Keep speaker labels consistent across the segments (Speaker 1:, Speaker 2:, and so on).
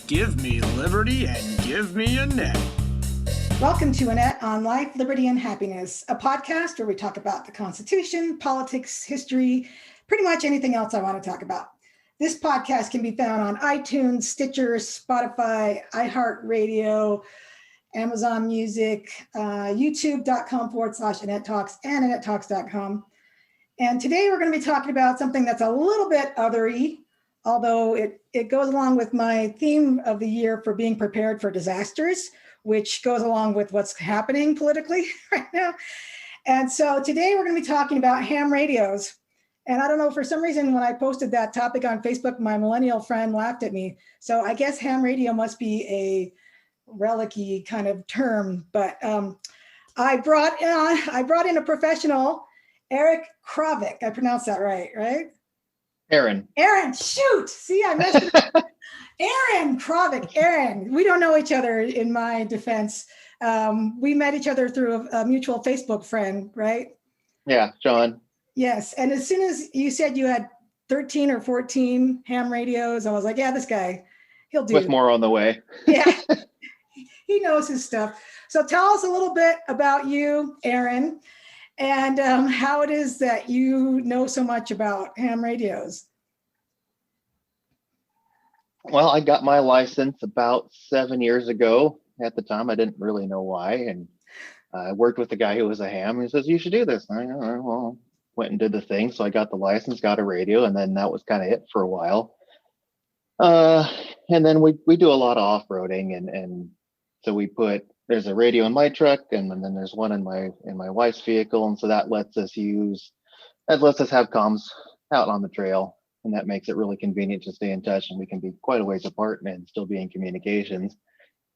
Speaker 1: Give me liberty and give me Annette.
Speaker 2: Welcome to Annette on Life, Liberty, and Happiness, a podcast where we talk about the Constitution, politics, history, pretty much anything else I want to talk about. This podcast can be found on iTunes, Stitcher, Spotify, iHeartRadio, Amazon Music, youtube.com/Annette Talks, and AnnetteTalks.com. And today we're going to be talking about something that's a little bit othery, although it goes along with my theme of the year for being prepared for disasters, which goes along with what's happening politically right now. And so today we're going to be talking about ham radios. And I don't know, for some reason, when I posted that topic on Facebook, my millennial friend laughed at me. So I guess ham radio must be a relic-y kind of term. But I brought in a professional, Eric Kravik. I pronounced that right?
Speaker 3: Aaron,
Speaker 2: shoot. See, I messed it up. Aaron Kravik. Aaron, we don't know each other, in my defense. We met each other through a mutual Facebook friend, right?
Speaker 3: Yeah, John.
Speaker 2: Yes. And as soon as you said you had 13 or 14 ham radios, I was like, yeah, this guy, he'll do
Speaker 3: With more on the way.
Speaker 2: Yeah. He knows his stuff. So tell us a little bit about you, Aaron, and how it is that you know so much about ham radios.
Speaker 3: Well, I got my license about 7 years ago. At the time, I didn't really know why. And I worked with a guy who was a ham. He says, you should do this. And I go, all right, well, went and did the thing. So I got the license, got a radio, and then that was kind of it for a while. And then we do a lot of off-roading. And so there's a radio in my truck, and then there's one in my wife's vehicle. And so that lets us have comms out on the trail. And that makes it really convenient to stay in touch, and we can be quite a ways apart and still be in communications.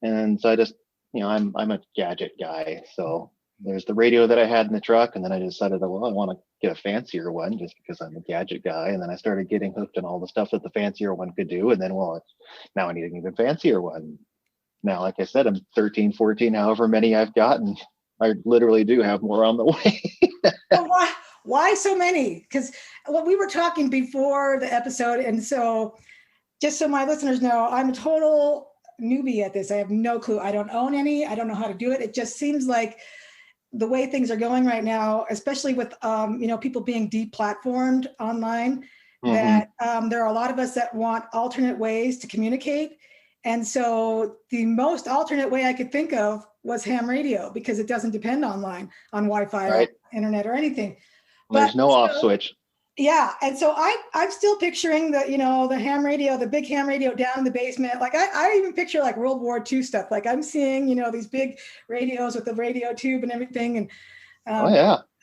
Speaker 3: And so I just, I'm a gadget guy. So there's the radio that I had in the truck, and then I decided, well, I want to get a fancier one just because I'm a gadget guy. And then I started getting hooked on all the stuff that the fancier one could do. And then, now I need an even fancier one. Now, like I said, I'm 13, 14, however many I've gotten. I literally do have more on the way.
Speaker 2: Why so many? Because we were talking before the episode, and so just so my listeners know, I'm a total newbie at this. I have no clue. I don't own any. I don't know how to do it. It just seems like the way things are going right now, especially with people being deplatformed online, that there are a lot of us that want alternate ways to communicate. And so the most alternate way I could think of was ham radio, because it doesn't depend on Wi-Fi or internet or anything.
Speaker 3: There's no off switch.
Speaker 2: Yeah. And so I'm still picturing the ham radio, the big ham radio down in the basement. Like I even picture like World War II stuff. Like I'm seeing, these big radios with the radio tube and everything. And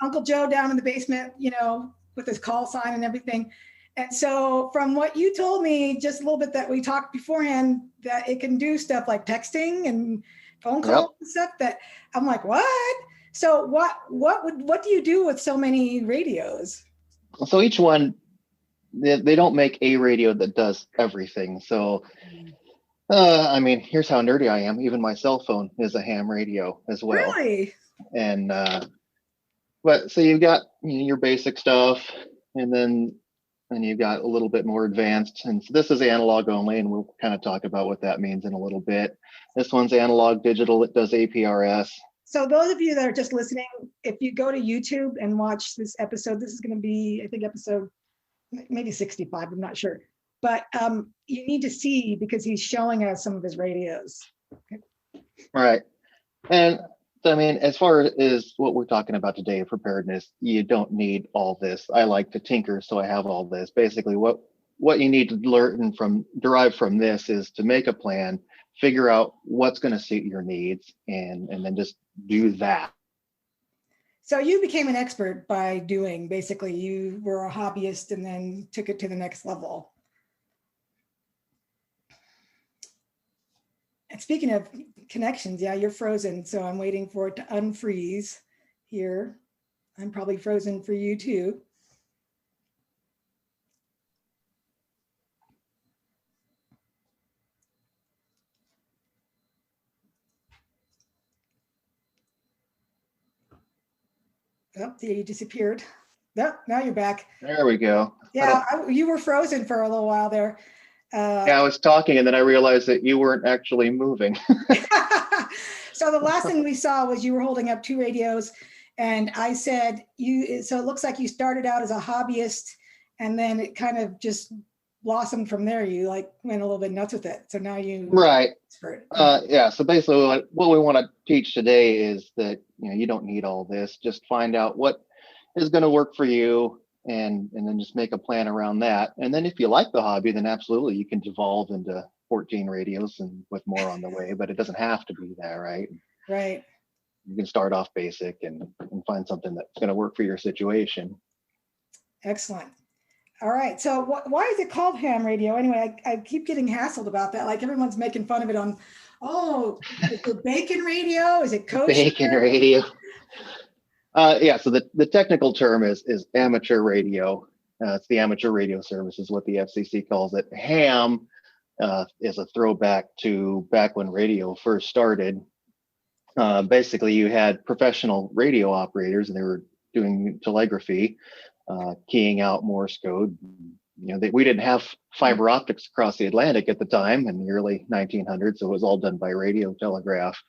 Speaker 2: Uncle Joe down in the basement, with his call sign and everything. And so from what you told me just a little bit that we talked beforehand, that it can do stuff like texting and phone calls and stuff, that I'm like, what? So what do you do with so many radios?
Speaker 3: So each one, they don't make a radio that does everything. So, here's how nerdy I am. Even my cell phone is a ham radio as well.
Speaker 2: Really?
Speaker 3: And, but so you've got your basic stuff, and then you've got a little bit more advanced. And so this is analog only, and we'll kind of talk about what that means in a little bit. This one's analog digital. It does APRS.
Speaker 2: So those of you that are just listening, if you go to YouTube and watch this episode, this is going to be, I think, episode maybe 65, I'm not sure. But you need to see, because he's showing us some of his radios. Okay.
Speaker 3: All right. And as far as what we're talking about today, preparedness, you don't need all this. I like to tinker, so I have all this. Basically, what you need to derive from this is to make a plan, figure out what's going to suit your needs, and then just do that.
Speaker 2: So you became an expert by doing, basically, you were a hobbyist and then took it to the next level. And speaking of connections, yeah, you're frozen. So I'm waiting for it to unfreeze here. I'm probably frozen for you too. Oh, yeah, you disappeared. No, now you're back.
Speaker 3: There we go.
Speaker 2: Yeah, you were frozen for a little while there.
Speaker 3: Yeah, I was talking and then I realized that you weren't actually moving.
Speaker 2: So the last thing we saw was you were holding up two radios, and I said so it looks like you started out as a hobbyist and then it kind of just blossomed from there. You like went a little bit nuts with it. So now you
Speaker 3: Right.
Speaker 2: expert.
Speaker 3: Yeah. So basically what we want to teach today is that, you don't need all this. Just find out what is going to work for you and then just make a plan around that. And then if you like the hobby, then absolutely you can devolve into 14 radios and with more on the way, but it doesn't have to be that, right?
Speaker 2: Right.
Speaker 3: You can start off basic and find something that's going to work for your situation.
Speaker 2: Excellent. All right. So why is it called ham radio? Anyway, I keep getting hassled about that. Like everyone's making fun of it on, is it bacon radio? Is it kosher?
Speaker 3: Bacon radio. Yeah, so the technical term is amateur radio. It's the amateur radio service is what the FCC calls it. Ham is a throwback to back when radio first started. Basically, you had professional radio operators, and they were doing telegraphy, keying out Morse code. We didn't have fiber optics across the Atlantic at the time in the early 1900s, so it was all done by radio telegraph.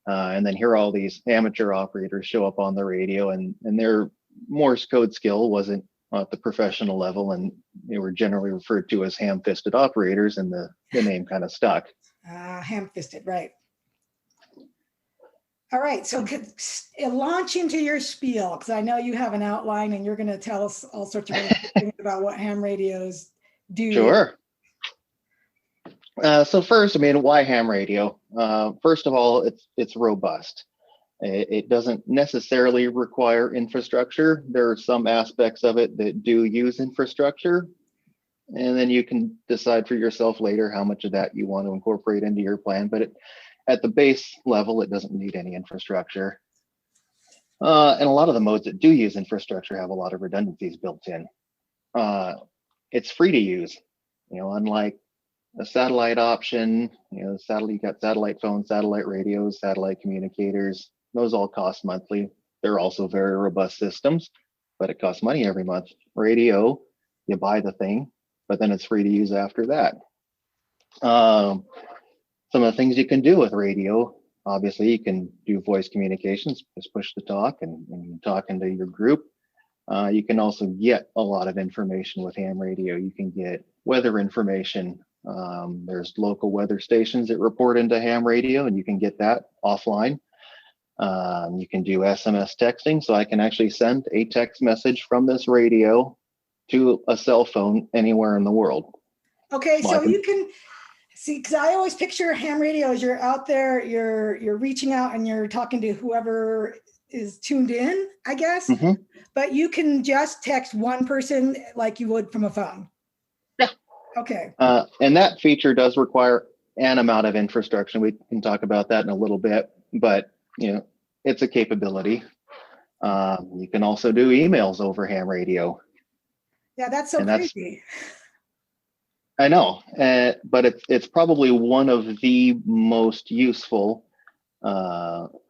Speaker 3: And then here all these amateur operators show up on the radio, and their Morse code skill wasn't at the professional level, and they were generally referred to as ham-fisted operators, and the name kind of stuck.
Speaker 2: Ham-fisted, right. All right, so launch into your spiel, because I know you have an outline and you're going to tell us all sorts of things about what ham radios do.
Speaker 3: Sure. So first, why ham radio? First of all, it's robust. It doesn't necessarily require infrastructure. There are some aspects of it that do use infrastructure, and then you can decide for yourself later how much of that you want to incorporate into your plan. But at the base level, it doesn't need any infrastructure. And a lot of the modes that do use infrastructure have a lot of redundancies built in. It's free to use, unlike a satellite option, you got satellite phones, satellite radios, satellite communicators. Those all cost monthly. They're also very robust systems, but it costs money every month. Radio, you buy the thing, but then it's free to use after that. Some of the things you can do with radio, obviously you can do voice communications, just push the talk and talk into your group. You can also get a lot of information with ham radio. You can get weather information. There's local weather stations that report into ham radio, and you can get that offline. You can do SMS texting, so I can actually send a text message from this radio to a cell phone anywhere in the world.
Speaker 2: Okay, so you can see, because I always picture ham radio as you're out there, you're reaching out and you're talking to whoever is tuned in, I guess. Mm-hmm. But you can just text one person like you would from a phone.
Speaker 3: Yeah.
Speaker 2: Okay.
Speaker 3: And that feature does require an amount of infrastructure. We can talk about that in a little bit, but it's a capability. You can also do emails over ham radio.
Speaker 2: Yeah, that's so crazy.
Speaker 3: I know, but it's probably one of the most useful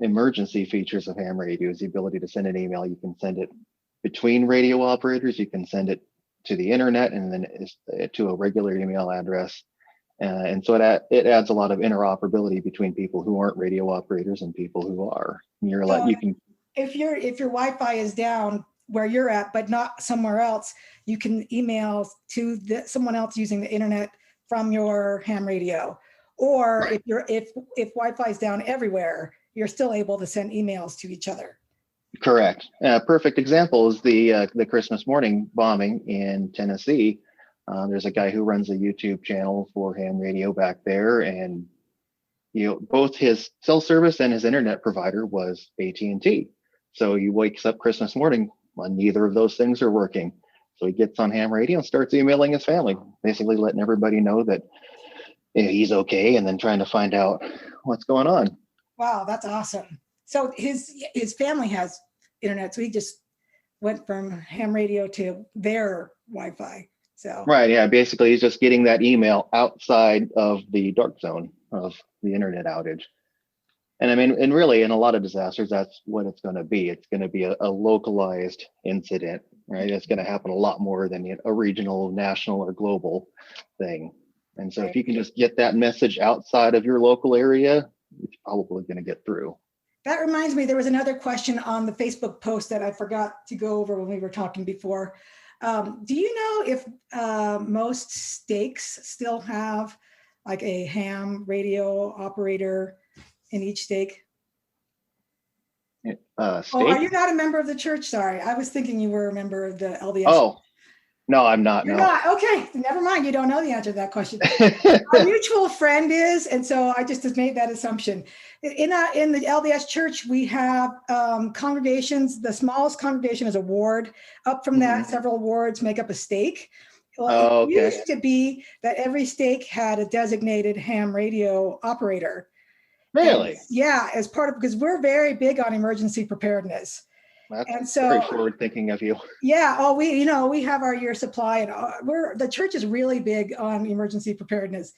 Speaker 3: emergency features of ham radio is the ability to send an email. You can send it between radio operators. You can send it to the internet and then to a regular email address. And so it adds a lot of interoperability between people who aren't radio operators and people who are.
Speaker 2: If your Wi-Fi is down where you're at, but not somewhere else, you can email to someone else using the internet from your ham radio. Or right. if Wi-Fi is down everywhere, you're still able to send emails to each other.
Speaker 3: Correct. Perfect example is the Christmas morning bombing in Tennessee. There's a guy who runs a YouTube channel for ham radio back there, and both his cell service and his internet provider was AT&T. So he wakes up Christmas morning when neither of those things are working. So he gets on ham radio and starts emailing his family, basically letting everybody know that he's okay, and then trying to find out what's going on.
Speaker 2: Wow, that's awesome. So his family has internet, so he just went from ham radio to their Wi-Fi. So
Speaker 3: right, yeah, basically he's just getting that email outside of the dark zone of the internet outage. And really, in a lot of disasters, that's what it's going to be. It's going to be a localized incident, right? It's going to happen a lot more than a regional, national, or global thing. And so if
Speaker 2: Right.
Speaker 3: you can just get that message outside of your local area, it's probably going to get through.
Speaker 2: That reminds me, there was another question on the Facebook post that I forgot to go over when we were talking before. Do you know if most steaks still have like a ham radio operator in each steak? Oh, are you
Speaker 3: Steak?
Speaker 2: not a member of the church? Sorry, I was thinking you were a member of the LDS.
Speaker 3: Oh, no, I'm not.
Speaker 2: You're
Speaker 3: No.
Speaker 2: not. Okay, never mind. You don't know the answer to that question. Our mutual friend is, and so I just made that assumption. In the LDS church, we have congregations. The smallest congregation is a ward. Up from that,
Speaker 3: Mhm.
Speaker 2: several wards make up a stake. Well,
Speaker 3: Oh,
Speaker 2: it
Speaker 3: okay.
Speaker 2: used to be that every stake had a designated ham radio operator. And
Speaker 3: Really?
Speaker 2: yeah, as part of, because we're very big on emergency preparedness.
Speaker 3: That's
Speaker 2: And
Speaker 3: very
Speaker 2: so
Speaker 3: forward thinking of you.
Speaker 2: yeah, we have our year supply, and the church is really big on emergency preparedness.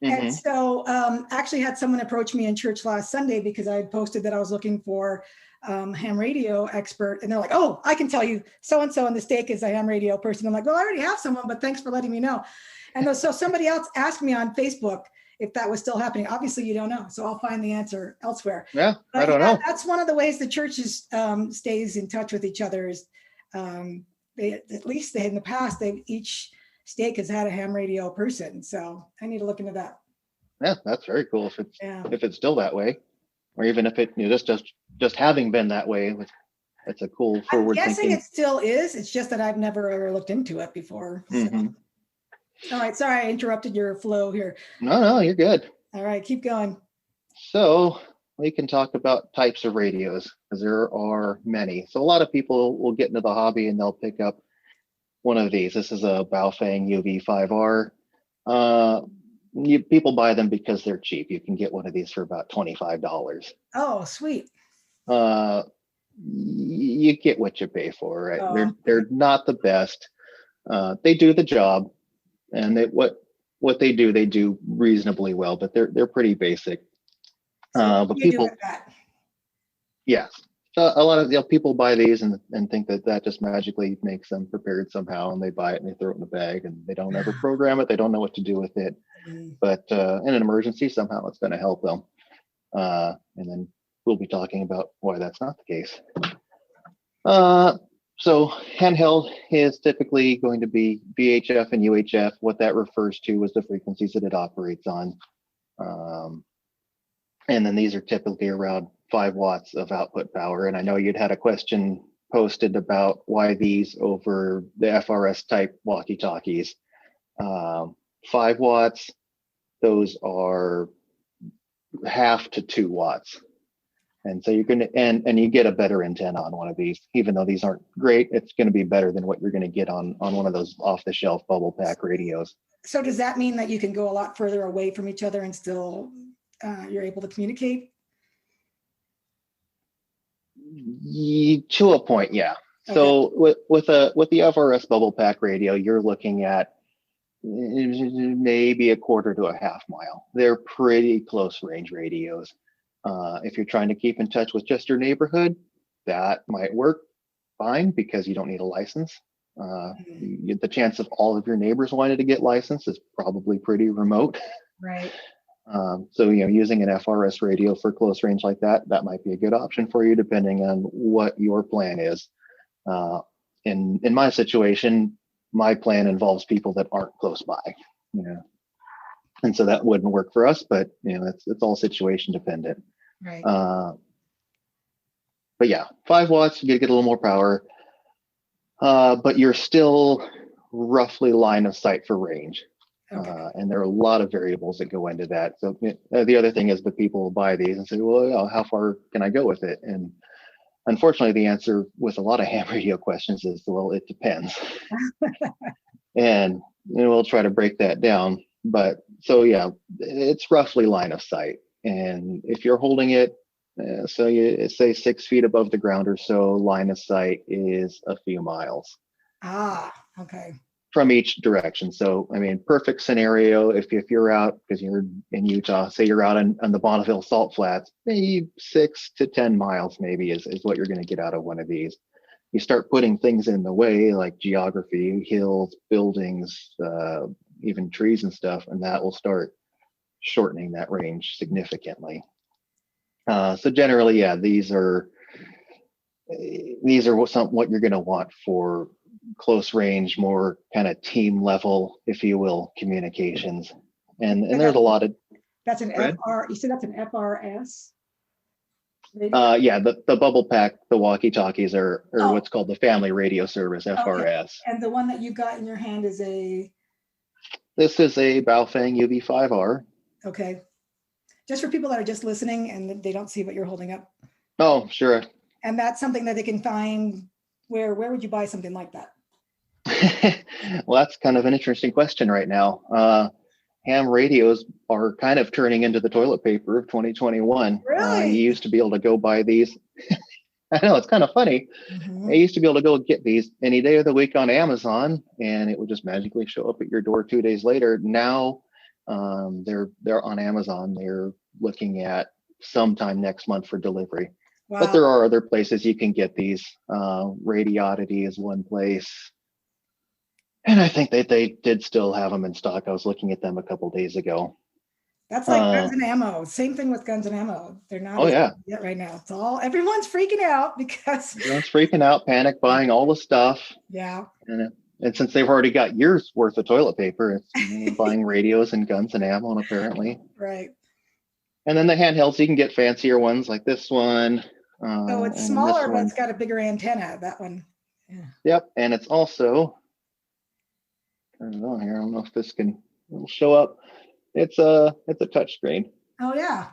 Speaker 2: And
Speaker 3: Hmm.
Speaker 2: so actually had someone approach me in church last Sunday because I had posted that I was looking for ham radio expert. And they're like, oh, I can tell you so-and-so in the stake is a ham radio person. I'm like, well, I already have someone, but thanks for letting me know. And so somebody else asked me on Facebook if that was still happening. Obviously you don't know. So I'll find the answer elsewhere.
Speaker 3: Yeah, I
Speaker 2: But
Speaker 3: don't
Speaker 2: yeah,
Speaker 3: know.
Speaker 2: that's one of the ways the churches stays in touch with each other is at least in the past, each stake has had a ham radio person. So I need to look into that.
Speaker 3: Yeah, that's very cool
Speaker 2: Yeah.
Speaker 3: if it's still that way, or even if it just having been that way. It's a cool
Speaker 2: I'm
Speaker 3: forward
Speaker 2: guessing
Speaker 3: thinking.
Speaker 2: it still is. It's just that I've never ever looked into it before. So.
Speaker 3: Mhm.
Speaker 2: All right. Sorry, I interrupted your flow here.
Speaker 3: No, you're good.
Speaker 2: All right, keep going.
Speaker 3: So we can talk about types of radios because there are many. So a lot of people will get into the hobby and they'll pick up one of these. This is a Baofeng UV5R. People buy them because they're cheap. You can get one of these for about $25.
Speaker 2: Oh, sweet.
Speaker 3: You get what you pay for, right?
Speaker 2: Oh.
Speaker 3: They're not the best. They do the job, and what they do reasonably well, but they're pretty basic.
Speaker 2: So
Speaker 3: But
Speaker 2: you do
Speaker 3: people,
Speaker 2: with that.
Speaker 3: yes, so a lot of people buy these and think that just magically makes them prepared somehow, and they buy it and they throw it in the bag, and they don't ever program it. They don't know what to do with it.
Speaker 2: Mm.
Speaker 3: But in an emergency, somehow it's going to help them. And then we'll be talking about why that's not the case. So handheld is typically going to be VHF and UHF. What that refers to is the frequencies that it operates on. And then these are typically around 5 watts of output power. And I know you'd had a question posted about why these over the FRS type walkie-talkies. 5 watts, those are half to 2 watts. And so you're going to, and you get a better antenna on one of these, even though these aren't great, it's going to be better than what you're going to get on one of those off the shelf bubble pack radios.
Speaker 2: So does that mean that you can go a lot further away from each other and still you're able to communicate?
Speaker 3: To a point, yeah.
Speaker 2: Okay.
Speaker 3: So with the FRS bubble pack radio, you're looking at maybe a quarter to a half mile. They're pretty close range radios. If you're trying to keep in touch with just your neighborhood, that might work fine because you don't need a license. The chance of all of your neighbors wanting to get licensed is probably pretty remote.
Speaker 2: Right.
Speaker 3: So using an FRS radio for close range like that might be a good option for you, depending on what your plan is. In my situation, my plan involves people that aren't close by. And so that wouldn't work for us, but it's all situation dependent.
Speaker 2: Right.
Speaker 3: But yeah, 5 watts, you get a little more power, but you're still roughly line of sight for range.
Speaker 2: Okay.
Speaker 3: And there are a lot of variables that go into that. So the other thing is that people buy these and say, well, how far can I go with it? And unfortunately, the answer with a lot of ham radio questions is, well, it depends. And we'll try to break that down. But so yeah, it's roughly line of sight. And if you're holding it, so you say 6 feet above the ground or so, line of sight is a few miles.
Speaker 2: Okay.
Speaker 3: From each direction. So, I mean, perfect scenario, if you're out, because you're in Utah, say you're out on the Bonneville Salt Flats, maybe 6 to 10 miles maybe is what you're going to get out of one of these. You start putting things in the way like geography, hills, buildings, even trees and stuff, and that will start shortening that range significantly. So generally, yeah, these are what you're going to want for close range, more kind of team level, if you will, communications. And there's a lot of.
Speaker 2: That's an
Speaker 3: Go ahead.
Speaker 2: FR. You said that's an FRS. Radio?
Speaker 3: Yeah, the bubble pack, the walkie talkies are
Speaker 2: Oh.
Speaker 3: what's called the family radio service, FRS.
Speaker 2: And the one that you got in your hand is a.
Speaker 3: This is a Baofeng UV5R.
Speaker 2: Okay. Just for people that are just listening and they don't see what you're holding up.
Speaker 3: Oh, sure.
Speaker 2: And that's something that they can find. Where would you buy something like that?
Speaker 3: Well, that's kind of an interesting question right now. Ham radios are kind of turning into the toilet paper of 2021.
Speaker 2: Really?
Speaker 3: You used to be able to go buy these. I know, it's kind of funny.
Speaker 2: Mhm.
Speaker 3: I used to be able to go get these any day of the week on Amazon, and it would just magically show up at your door 2 days later. Now, they're on Amazon. They're looking at sometime next month for delivery.
Speaker 2: Wow.
Speaker 3: But there are other places you can get these. Radioddity is one place. And I think that they did still have them in stock. I was looking at them a couple days ago.
Speaker 2: That's like Guns and Ammo. Same thing with Guns and Ammo. They're not
Speaker 3: Oh, yeah.
Speaker 2: yet right now. It's all everyone's freaking out because
Speaker 3: Everyone's freaking out, panic buying all the stuff.
Speaker 2: yeah.
Speaker 3: And since they've already got years worth of toilet paper, it's buying radios and guns and ammo, apparently.
Speaker 2: Right.
Speaker 3: And then the handhelds, you can get fancier ones like this one.
Speaker 2: So it's
Speaker 3: and
Speaker 2: smaller,
Speaker 3: this
Speaker 2: but
Speaker 3: one.
Speaker 2: it's got a bigger antenna. That one. Yeah.
Speaker 3: Yep, and it's also, turn it on here. I don't know if this will show up. It's a touch screen.
Speaker 2: Oh yeah.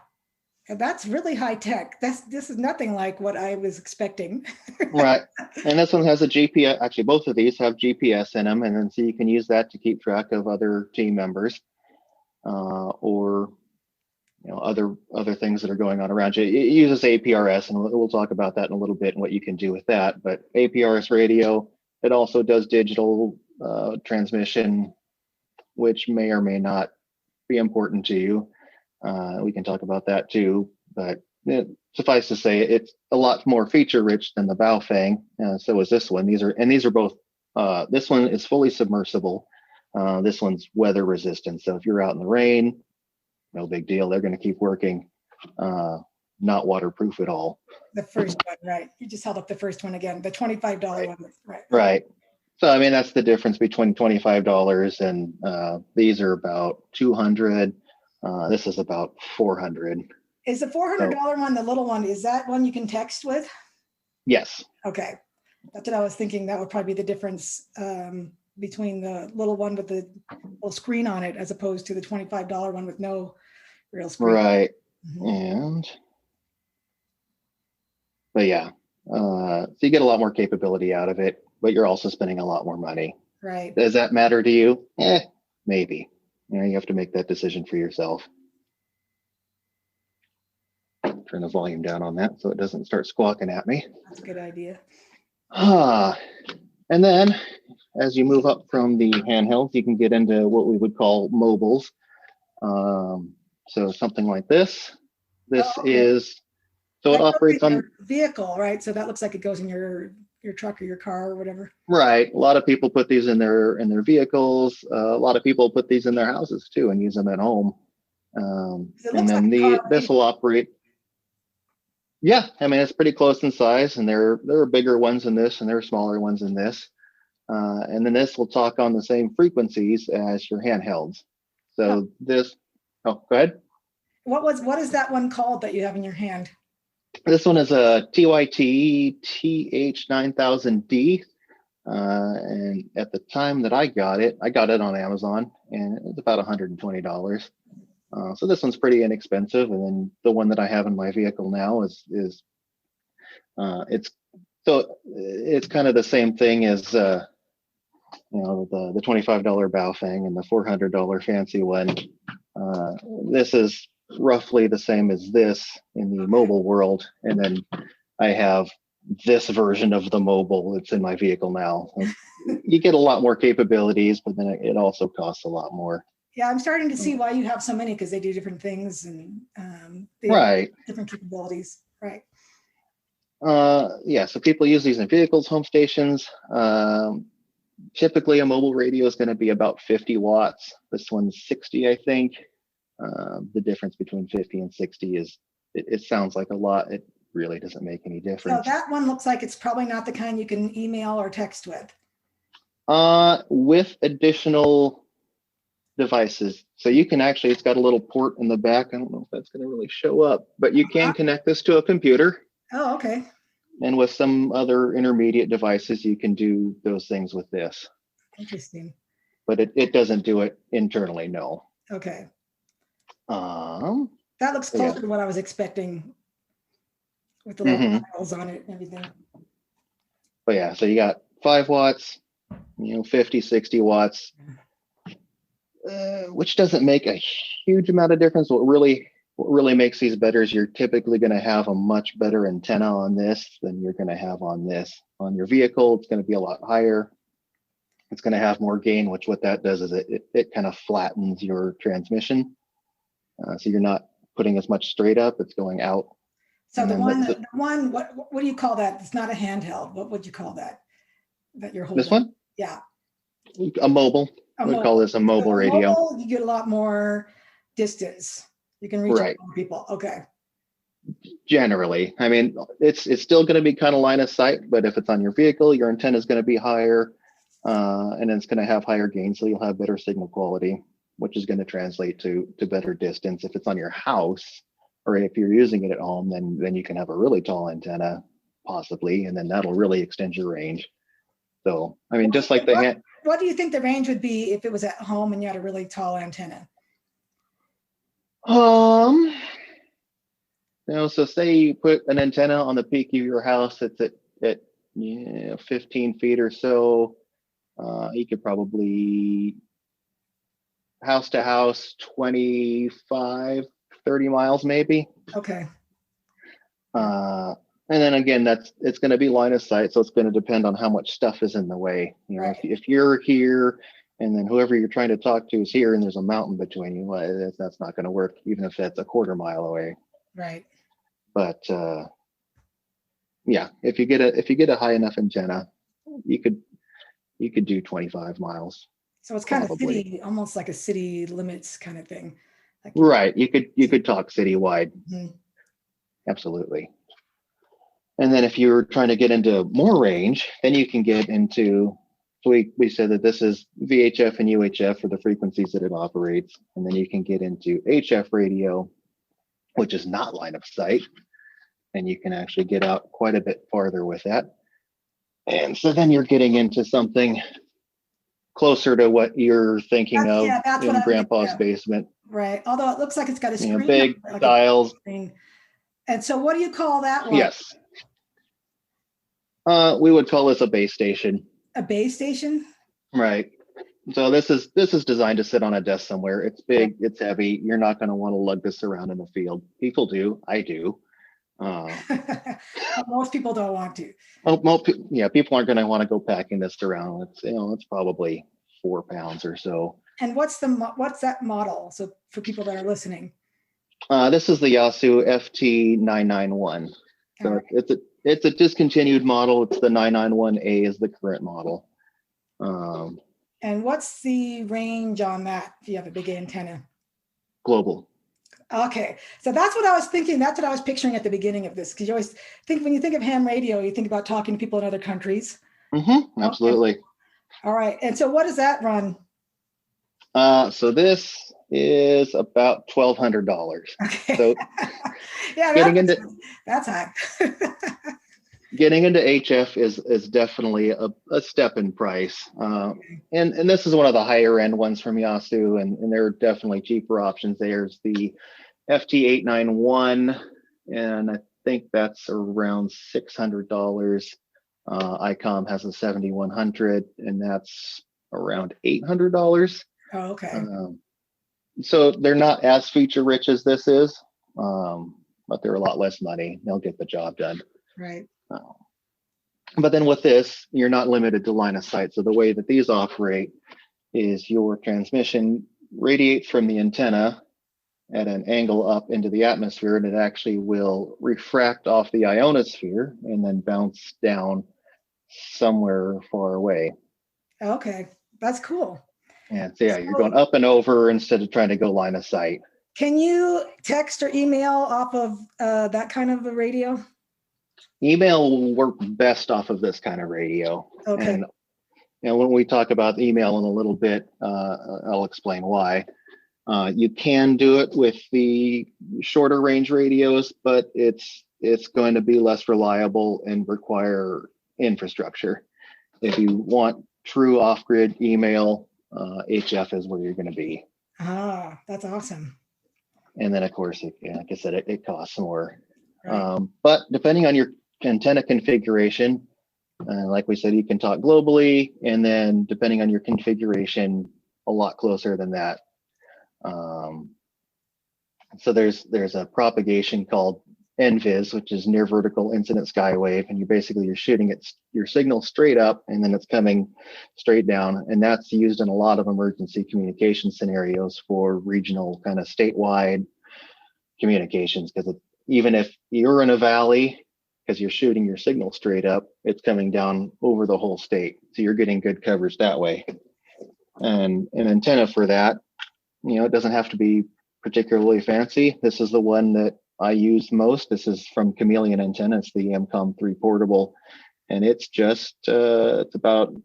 Speaker 2: And that's really high tech. This is nothing like what I was expecting.
Speaker 3: Right. And this one has a GPS. Actually, both of these have GPS in them, and then so you can use that to keep track of other team members, or other things that are going on around you. It uses APRS, and we'll talk about that in a little bit and what you can do with that. But APRS radio, it also does digital transmission, which may or may not be important to you. We can talk about that too, but suffice to say, it's a lot more feature rich than the Baofeng. So is this one. These are both. This one is fully submersible. This one's weather resistant. So if you're out in the rain, no big deal. They're going to keep working. Not waterproof at all.
Speaker 2: The first one, right? You just held up the first one again, the $25 one, right?
Speaker 3: Right. So I mean, that's the difference between $25 and these are about $200. This is about $400.
Speaker 2: Is the $400 one, the little one, is that one you can text with?
Speaker 3: Yes.
Speaker 2: Okay. That's what I was thinking. That would probably be the difference between the little one with the little screen on it as opposed to the $25 one with no real screen.
Speaker 3: Right.
Speaker 2: Mhm.
Speaker 3: But yeah, so you get a lot more capability out of it, but you're also spending a lot more money.
Speaker 2: Right.
Speaker 3: Does that matter to you? Maybe. You have to make that decision for yourself. Turn the volume down on that so it doesn't start squawking at me.
Speaker 2: That's a good idea.
Speaker 3: And then as you move up from the handhelds, you can get into what we would call mobiles. So something like this. This is, so it
Speaker 2: That goes
Speaker 3: operates
Speaker 2: in
Speaker 3: on
Speaker 2: your vehicle, right? So that looks like it goes in your truck or your car or whatever.
Speaker 3: Right. A lot of people put these in their vehicles. A lot of people put these in their houses too and use them at home. And then this will operate. Yeah, I mean, it's pretty close in size, and there are bigger ones in this and there are smaller ones in this. And then this will talk on the same frequencies as your handhelds. So this, go ahead.
Speaker 2: What is that one called that you have in your hand?
Speaker 3: This one is a TYT TH9000D. And at the time that I got it on Amazon, and it was about $120. So this one's pretty inexpensive. And then the one that I have in my vehicle now is it's kind of the same thing as the $25 Baofeng and the $400 fancy one. This is roughly the same as this in the mobile world, and then I have this version of the mobile that's in my vehicle now. You get a lot more capabilities, but then it also costs a lot more.
Speaker 2: Yeah, I'm starting to see why you have so many, because they do different things and they
Speaker 3: Right.
Speaker 2: have different capabilities. Right.
Speaker 3: Yeah, so people use these in vehicles, home stations. Typically, a mobile radio is going to be about 50 watts. This one's 60, I think. The difference between 50 and 60 is, it sounds like a lot. It really doesn't make any
Speaker 2: So
Speaker 3: difference.
Speaker 2: that one looks like it's probably not the kind you can email or text with.
Speaker 3: With additional devices. So you can actually, it's got a little port in the back. I don't know if that's going to really show up, but you can connect this to a computer.
Speaker 2: Oh, okay.
Speaker 3: And with some other intermediate devices, you can do those things with this.
Speaker 2: Interesting.
Speaker 3: But it doesn't do it internally, no.
Speaker 2: Okay.
Speaker 3: That
Speaker 2: looks closer to what I was expecting with the little dials on it and everything.
Speaker 3: But yeah, so you got 5 watts, 50, 60 watts, which doesn't make a huge amount of difference. What really makes these better is you're typically going to have a much better antenna on this than you're going to have on this. On your vehicle, it's going to be a lot higher. It's going to have more gain, which what that does is it kind of flattens your transmission. So you're not putting as much straight up, it's going out.
Speaker 2: So the one, what do you call that? It's not a handheld. What would you call that? That you're holding?
Speaker 3: This one?
Speaker 2: Yeah.
Speaker 3: A mobile. We call this a mobile radio.
Speaker 2: Mobile, you get a lot more distance. You can reach out to people. Okay.
Speaker 3: Generally, I mean, it's still going to be kind of line of sight, but if it's on your vehicle, your antenna is going to be higher, and it's going to have higher gain, so you'll have better signal quality, which is going to translate to better distance. If it's on your house, or if you're using it at home, then you can have a really tall antenna, possibly, and then that'll really extend your range. So, I mean, just like
Speaker 2: what do you think the range would be if it was at home and you had a really tall antenna?
Speaker 3: So say you put an antenna on the peak of your house, it's at 15 feet or so. You could probably house to house 25, 30 miles maybe.
Speaker 2: Okay.
Speaker 3: And then again, it's going to be line of sight, so it's going to depend on how much stuff is in the way. If you're here and then whoever you're trying to talk to is here and there's a mountain between you, well, that's not going to work, even if that's a quarter mile away.
Speaker 2: Right.
Speaker 3: But yeah, if you get a high enough antenna, you could do 25 miles.
Speaker 2: So it's kind of city, almost like a city limits kind of thing.
Speaker 3: Like right. You could talk citywide.
Speaker 2: Mm-hmm.
Speaker 3: Absolutely. And then if you're trying to get into more range, then you can get into, we said that this is VHF and UHF for the frequencies that it operates. And then you can get into HF radio, which is not line of sight. And you can actually get out quite a bit farther with that. And so then you're getting into something closer to what you're thinking of in Grandpa's basement.
Speaker 2: Right. Although it looks like it's got a screen.
Speaker 3: Big dials.
Speaker 2: And so what do you call that one?
Speaker 3: Yes. We would call this a base station.
Speaker 2: A base station?
Speaker 3: Right. So this is designed to sit on a desk somewhere. It's big, it's heavy. You're not going to want to lug this around in the field. People do. I do.
Speaker 2: Most people don't want to.
Speaker 3: People aren't going to want to go packing this around. It's probably 4 pounds or so.
Speaker 2: And what's that model? So for people that are listening,
Speaker 3: this is the Yaesu FT991. So right. It's a discontinued model. It's the 991A is the current model.
Speaker 2: And what's the range on that if you have a big antenna?
Speaker 3: Global.
Speaker 2: Okay, so that's what I was thinking. That's what I was picturing at the beginning of this, because you always think, when you think of ham radio, you think about talking to people in other countries.
Speaker 3: Mm-hmm, absolutely.
Speaker 2: Okay. All right, and so what does that run?
Speaker 3: So this is about $1,200.
Speaker 2: Okay.
Speaker 3: So
Speaker 2: yeah, that's high.
Speaker 3: Getting into HF is definitely a step in price. And this is one of the higher end ones from Yaesu, and there are definitely cheaper options. There's the FT891, and I think that's around $600. ICOM has a 7100, and that's around $800.
Speaker 2: Oh, okay.
Speaker 3: So they're not as feature rich as this is, but they're a lot less money. They'll get the job done.
Speaker 2: Right.
Speaker 3: But then with this, you're not limited to line of sight. So the way that these operate is your transmission radiates from the antenna at an angle up into the atmosphere, and it actually will refract off the ionosphere and then bounce down somewhere far away.
Speaker 2: Okay, that's cool.
Speaker 3: And so yeah, you're
Speaker 2: So
Speaker 3: going up and over instead of trying to go line of sight.
Speaker 2: can you text or email off of that kind of a radio?
Speaker 3: Email will work best off of this kind of radio.
Speaker 2: Okay.
Speaker 3: And when we talk about email in a little bit, I'll explain why. You can do it with the shorter range radios, but it's going to be less reliable and require infrastructure. If you want true off-grid email, HF is where you're going to be.
Speaker 2: Ah, that's awesome.
Speaker 3: And then of course, like I said, it costs more.
Speaker 2: Right.
Speaker 3: But depending on your antenna configuration, like we said, you can talk globally, and then depending on your configuration, a lot closer than that. So there's a propagation called NVIS, which is near vertical incident skywave, and you're shooting your signal straight up, and then it's coming straight down, and that's used in a lot of emergency communication scenarios for regional, kind of statewide communications. Because even if you're in a valley, because you're shooting your signal straight up, it's coming down over the whole state, so you're getting good coverage that way. And an antenna for that, it doesn't have to be particularly fancy. This is the one that I use most. This is from Chameleon Antenna. It's the MCOM 3 portable, and it's it's about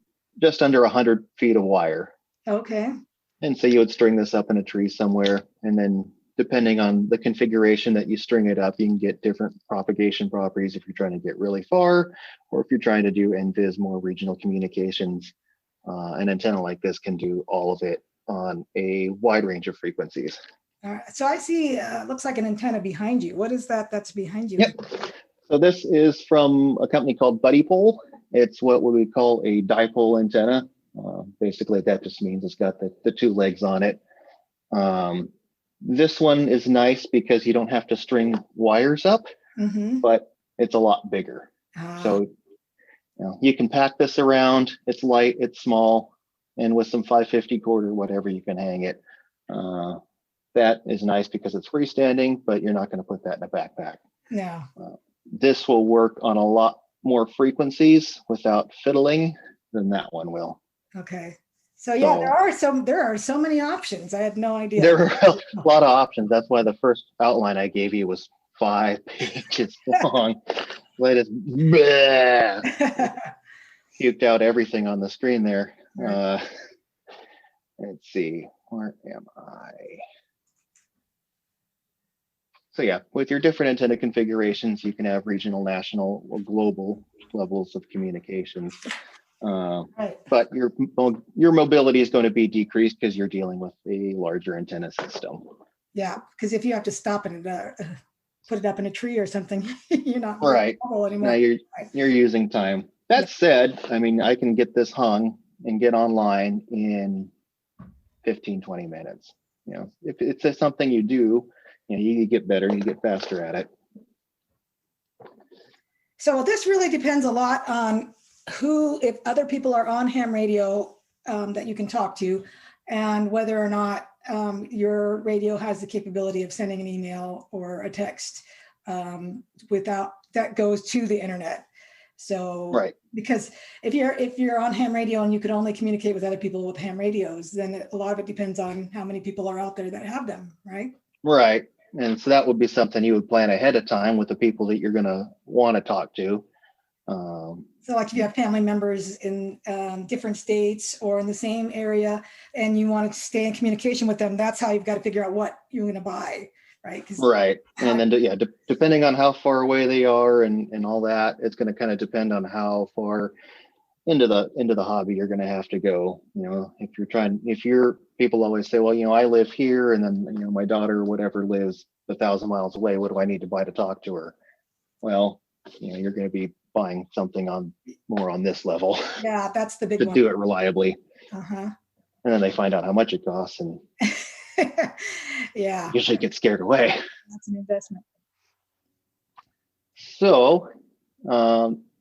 Speaker 3: just under 100 feet of wire.
Speaker 2: Okay.
Speaker 3: And so you would string this up in a tree somewhere, and then depending on the configuration that you string it up, you can get different propagation properties if you're trying to get really far, or if you're trying to do NVIS, more regional communications. An antenna like this can do all of it on a wide range of frequencies.
Speaker 2: All right. So I see, looks like an antenna behind you. What is that that's behind you?
Speaker 3: Yep. So this is from a company called BuddyPole. It's what we would call a dipole antenna. Basically, that just means it's got the two legs on it. This one is nice because you don't have to string wires up, but it's a lot bigger. So you can pack this around. It's light, it's small, and with some 550 cord or whatever, you can hang it. That is nice because it's freestanding, but you're not going to put that in a backpack.
Speaker 2: No.
Speaker 3: This will work on a lot more frequencies without fiddling than that one will.
Speaker 2: Okay. So yeah, there are so many options. I had no idea.
Speaker 3: There are a lot of options. That's why the first outline I gave you was 5 pages long. Let us puked out everything on the screen there. Let's see, where am I? So yeah, with your different antenna configurations, you can have regional, national, or global levels of communications.
Speaker 2: Right.
Speaker 3: But your mobility is going to be decreased because you're dealing with a larger antenna system.
Speaker 2: Yeah, because if you have to stop and put it up in a tree or something, you're not
Speaker 3: right
Speaker 2: anymore.
Speaker 3: Now you're using time. That said, I mean, I can get this hung and get online in 15-20 minutes. If it's something you do, you get better, you get faster at it. So
Speaker 2: this really depends a lot on if other people are on ham radio that you can talk to, and whether or not your radio has the capability of sending an email or a text without that goes to the internet. So
Speaker 3: right,
Speaker 2: because if you're on ham radio and you could only communicate with other people with ham radios, then a lot of it depends on how many people are out there that have them, right?
Speaker 3: Right. And so that would be something you would plan ahead of time with the people that you're going to want to talk to.
Speaker 2: So like if you have family members in different states or in the same area and you want to stay in communication with them, that's how you've got to figure out what you're going to buy, right?
Speaker 3: Right. And then, depending on how far away they are and all that, it's going to kind of depend on how far into the hobby you're going to have to go. People always say, well, I live here, and then, my daughter or whatever lives 1,000 miles away. What do I need to buy to talk to her? Well, you're going to be buying something more on this level.
Speaker 2: Yeah, that's the big
Speaker 3: to
Speaker 2: one.
Speaker 3: do it reliably.
Speaker 2: And
Speaker 3: then they find out how much it costs, and
Speaker 2: yeah,
Speaker 3: usually get scared away.
Speaker 2: That's an investment.
Speaker 3: So,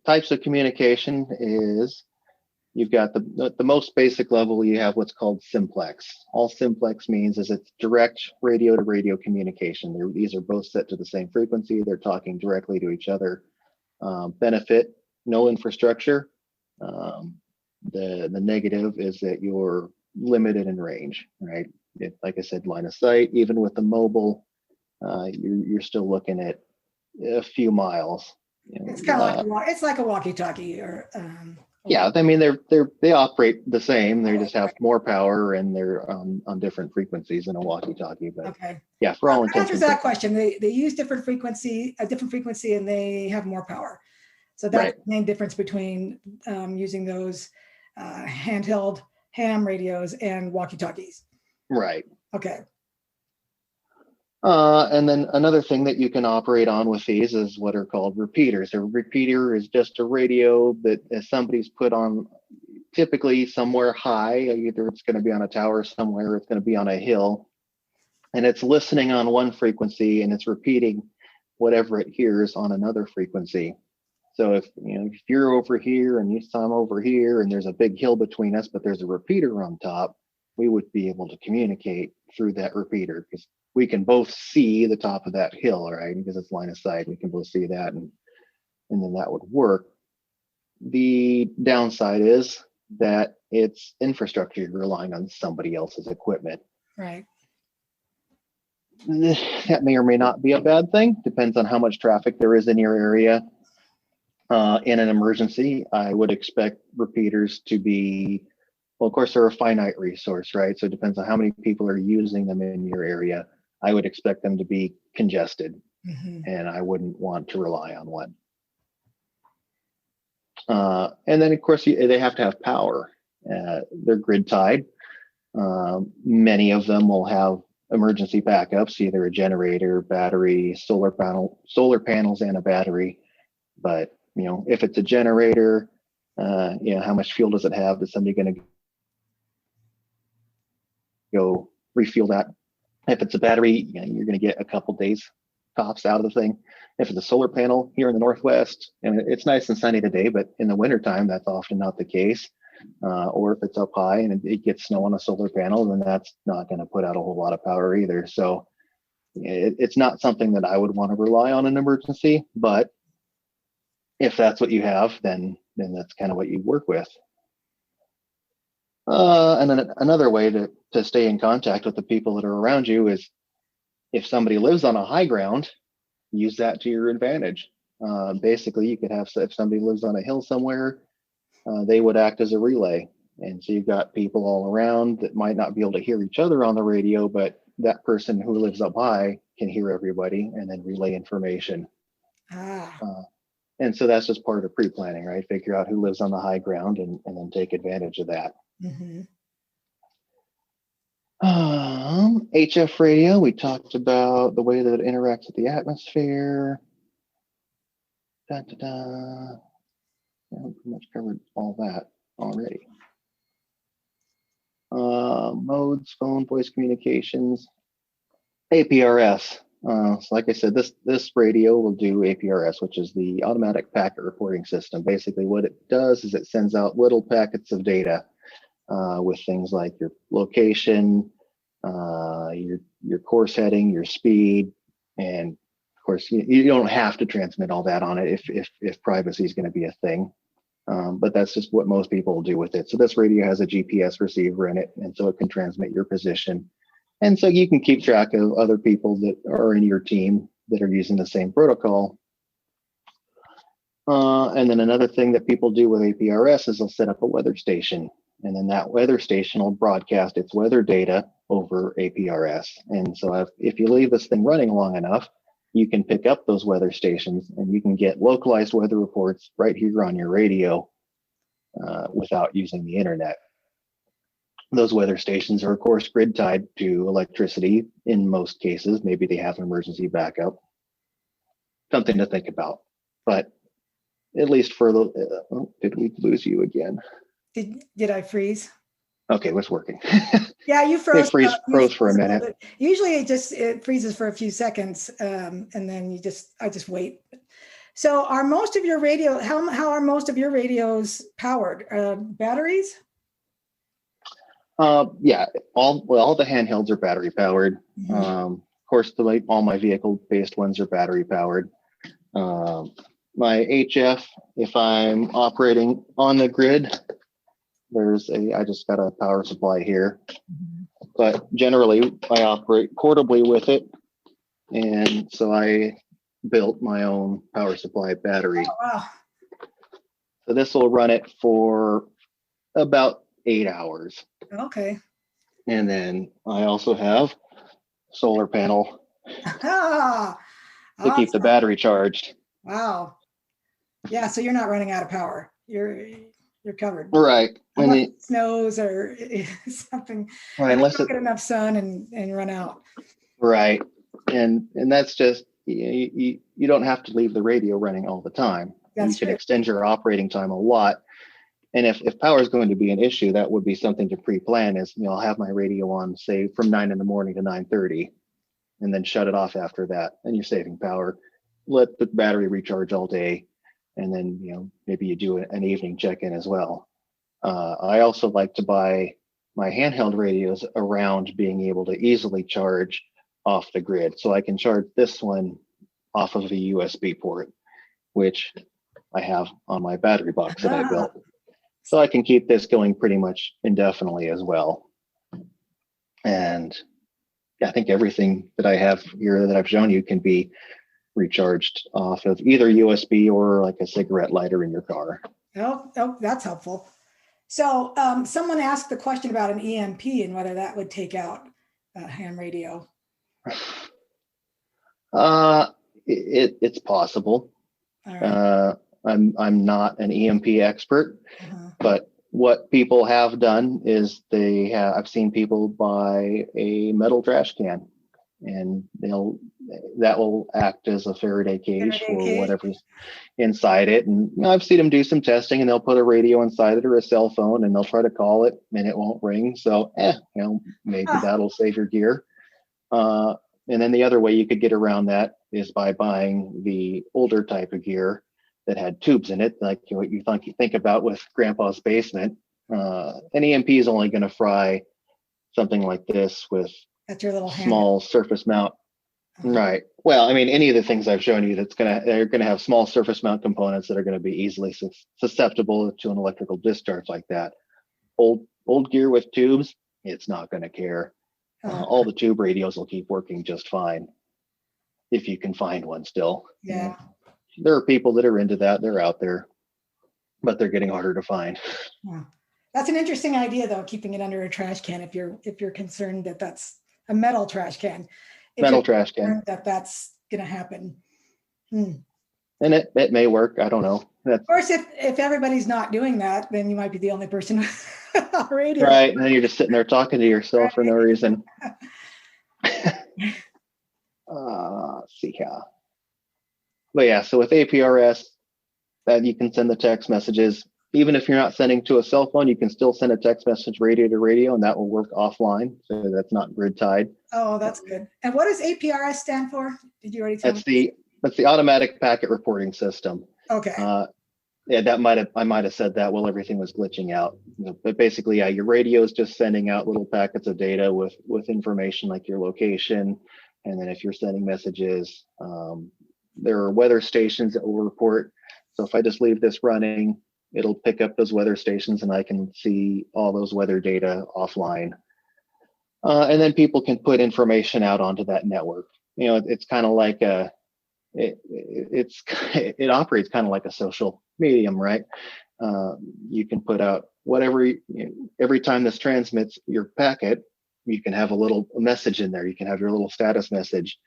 Speaker 3: types of communication is you've got the most basic level. You have what's called simplex. All simplex means is it's direct radio to radio communication. These are both set to the same frequency. They're talking directly to each other. Benefit, no infrastructure. The negative is that you're limited in range, right? Like I said, line of sight, even with the mobile, you're still looking at a few miles.
Speaker 2: It's kind of like it's like a walkie-talkie or
Speaker 3: yeah, I mean they operate the same. They just have more power and they're on different frequencies than a walkie-talkie. But
Speaker 2: okay.
Speaker 3: yeah, for all
Speaker 2: That
Speaker 3: intents
Speaker 2: answers
Speaker 3: and
Speaker 2: that
Speaker 3: purposes.
Speaker 2: question. They use different frequency, and they have more power. So that's
Speaker 3: Right.
Speaker 2: the main difference between using those handheld ham radios and walkie-talkies.
Speaker 3: Right.
Speaker 2: Okay.
Speaker 3: And then another thing that you can operate on with these is what are called repeaters. A repeater is just a radio that somebody's put on, typically somewhere high. Either it's going to be on a tower somewhere, or it's going to be on a hill, and it's listening on one frequency and it's repeating whatever it hears on another frequency. So if you're over here and I'm over here and there's a big hill between us, but there's a repeater on top, we would be able to communicate through that repeater because we can both see the top of that hill, right? Because it's line of sight, we can both see that, and then that would work. The downside is that it's infrastructure. You're relying on somebody else's equipment.
Speaker 2: Right.
Speaker 3: That may or may not be a bad thing. Depends on how much traffic there is in your area. In an emergency, I would expect repeaters to be, well, of course, they're a finite resource, right? So it depends on how many people are using them in your area. I would expect them to be congested, and I wouldn't want to rely on one. And then, of course, they have to have power. They're grid tied. Many of them will have emergency backups, either a generator, battery, solar panels, and a battery. But if it's a generator, how much fuel does it have? Is somebody going to go refuel that? If it's a battery, you're going to get a couple days tops out of the thing. If it's a solar panel here in the Northwest, and it's nice and sunny today, but in the wintertime, that's often not the case. Or if it's up high and it gets snow on a solar panel, then that's not going to put out a whole lot of power either. So it's not something that I would want to rely on in an emergency, but if that's what you have, then that's kind of what you work with. And then another way to stay in contact with the people that are around you is if somebody lives on a high ground, use that to your advantage. Basically, you could have, if somebody lives on a hill somewhere, they would act as a relay. And so you've got people all around that might not be able to hear each other on the radio, but that person who lives up high can hear everybody and then relay information. And so that's just part of pre-planning, right? Figure out who lives on the high ground and then take advantage of that. HF radio, we talked about the way that it interacts with the atmosphere. Yeah, we pretty much covered all that already. Modes, phone, voice communications, APRS. So like I said, this radio will do APRS, which is the automatic packet reporting system. Basically what it does is it sends out little packets of data with things like your location, your course heading, your speed, and of course you don't have to transmit all that on it if privacy is going to be a thing. But that's just what most people will do with it. So this radio has a GPS receiver in it, and so it can transmit your position. And so you can keep track of other people that are in your team that are using the same protocol. And then another thing that people do with APRS is they'll set up a weather station. And then that weather station will broadcast its weather data over APRS. And so if you leave this thing running long enough, you can pick up those weather stations and you can get localized weather reports right here on your radio without using the internet. Those weather stations are, of course, grid tied to electricity in most cases. Maybe they have an emergency backup. Something to think about. But at least for the, did we lose you again?
Speaker 2: Did I freeze?
Speaker 3: Okay, it's working.
Speaker 2: Yeah, you froze.
Speaker 3: It froze for a minute.
Speaker 2: Usually it freezes for a few seconds, and then I just wait. So are most of your radio, how are most of your radios powered? Batteries?
Speaker 3: Yeah, all the handhelds are battery powered. Of course, all my vehicle-based ones are battery powered. My HF, if I'm operating on the grid, I just got a power supply here,
Speaker 2: Mhm.
Speaker 3: but generally I operate portably with it. And so I built my own power supply battery.
Speaker 2: Oh, wow.
Speaker 3: So this will run it for about 8 hours.
Speaker 2: Okay.
Speaker 3: And then I also have solar panel
Speaker 2: Ah,
Speaker 3: to keep the
Speaker 2: awesome.
Speaker 3: battery charged.
Speaker 2: Wow. Yeah, so you're not running out of power. You're covered.
Speaker 3: Right. And
Speaker 2: Unless it snows or something,
Speaker 3: right,
Speaker 2: and you
Speaker 3: unless
Speaker 2: don't
Speaker 3: it
Speaker 2: get enough sun and run out.
Speaker 3: right. And that's just you don't have to leave the radio running all the time. You
Speaker 2: That's
Speaker 3: can
Speaker 2: true.
Speaker 3: extend your operating time a lot. And if power is going to be an issue, that would be something to pre-plan. Is I'll have my radio on, say, from 9 in the morning to 9:30, and then shut it off after that. And you're saving power. Let the battery recharge all day, and then maybe you do an evening check-in as well. I also like to buy my handheld radios around being able to easily charge off the grid, so I can charge this one off of the USB port, which I have on my battery box that I
Speaker 2: Ah,
Speaker 3: built. So I can keep this going pretty much indefinitely as well. And I think everything that I have here that I've shown you can be recharged off of either USB or like a cigarette lighter in your car.
Speaker 2: oh, that's helpful. So someone asked the question about an EMP and whether that would take out a ham radio.
Speaker 3: It's possible.
Speaker 2: All right.
Speaker 3: I'm not an EMP expert,
Speaker 2: Uh-huh.
Speaker 3: but what people have done is I've seen people buy a metal trash can, and that will act as a Faraday cage
Speaker 2: Faraday
Speaker 3: for
Speaker 2: cage?
Speaker 3: whatever's inside it. And I've seen them do some testing, and they'll put a radio inside it or a cell phone, and they'll try to call it, and it won't ring. So, maybe
Speaker 2: Ah.
Speaker 3: that'll save your gear. And then the other way you could get around that is by buying the older type of gear that had tubes in it, like what you think about with Grandpa's basement. An EMP is only going to fry something like this with
Speaker 2: That's your little hand.
Speaker 3: small surface mount. Right. Well, I mean, any of the things I've shown you they're gonna have small surface mount components that are going to be easily susceptible to an electrical discharge like that. Old gear with tubes, it's not going to care. All the tube radios will keep working just fine if you can find one still.
Speaker 2: Yeah.
Speaker 3: There are people that are into that. They're out there, but they're getting harder to find.
Speaker 2: Yeah. That's an interesting idea, though, keeping it under a trash can if you're concerned that that's a metal trash can.
Speaker 3: Metal trash can.
Speaker 2: That's going to happen.
Speaker 3: And it may work. I don't know.
Speaker 2: Of course, if everybody's not doing that, then you might be the only person on radio.
Speaker 3: Right. And then you're just sitting there talking to yourself for no reason. Let's see here. But yeah, so with APRS, that you can send the text messages. Even if you're not sending to a cell phone, you can still send a text message radio to radio, and that will work offline. So that's not grid tied.
Speaker 2: Oh, that's good. And what does APRS stand for? Did you already tell me?
Speaker 3: That's the automatic packet reporting system.
Speaker 2: Okay.
Speaker 3: Yeah, I might have said that while everything was glitching out. But basically, yeah, your radio is just sending out little packets of data with information like your location, and then if you're sending messages, there are weather stations that will report. So if I just leave this running, it'll pick up those weather stations, and I can see all those weather data offline. And then people can put information out onto that network. It's kind of like it operates kind of like a social medium, right? You can put out whatever, every time this transmits your packet, you can have a message in there. You can have your little status message,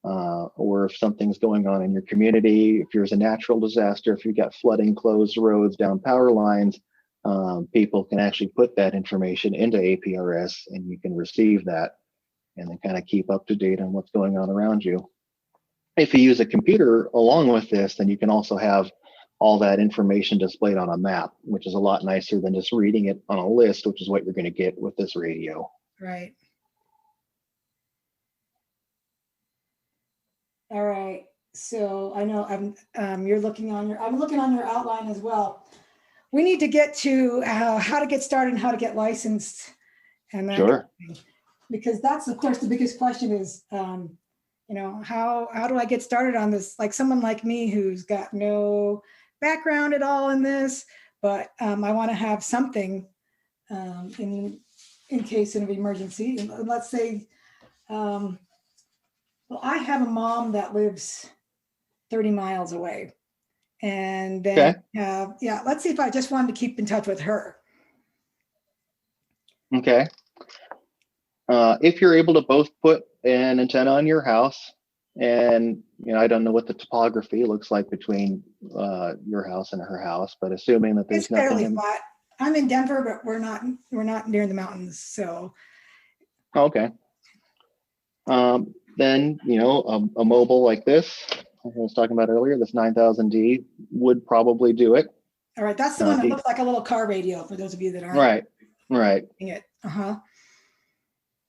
Speaker 3: or if something's going on in your community, if there's a natural disaster, if you've got flooding, closed roads, down power lines, people can actually put that information into APRS, and you can receive that and then kind of keep up to date on what's going on around you. If you use a computer along with this, then you can also have all that information displayed on a map, which is a lot nicer than just reading it on a list, which is what you're going to get with this radio.
Speaker 2: Right. All right. So I know I'm looking on your outline as well. We need to get to how to get started and how to get licensed, and that
Speaker 3: Sure.
Speaker 2: because that's of course the biggest question is, how do I get started on this? Like someone like me who's got no background at all in this, but I want to have something in case of emergency. And let's say, well, I have a mom that lives 30 miles away. And then let's see if I just wanted to keep in touch with her.
Speaker 3: Okay. If you're able to both put an antenna on your house, and I don't know what the topography looks like between your house and her house, but assuming that there's
Speaker 2: It's fairly
Speaker 3: nothing.
Speaker 2: flat. I'm in Denver, but we're not near the mountains. So.
Speaker 3: Okay. Then, a mobile like this, I was talking about earlier, this 9000D would probably do it.
Speaker 2: All right. That's the one that looks like a little car radio for those of you that aren't.
Speaker 3: Right.
Speaker 2: It.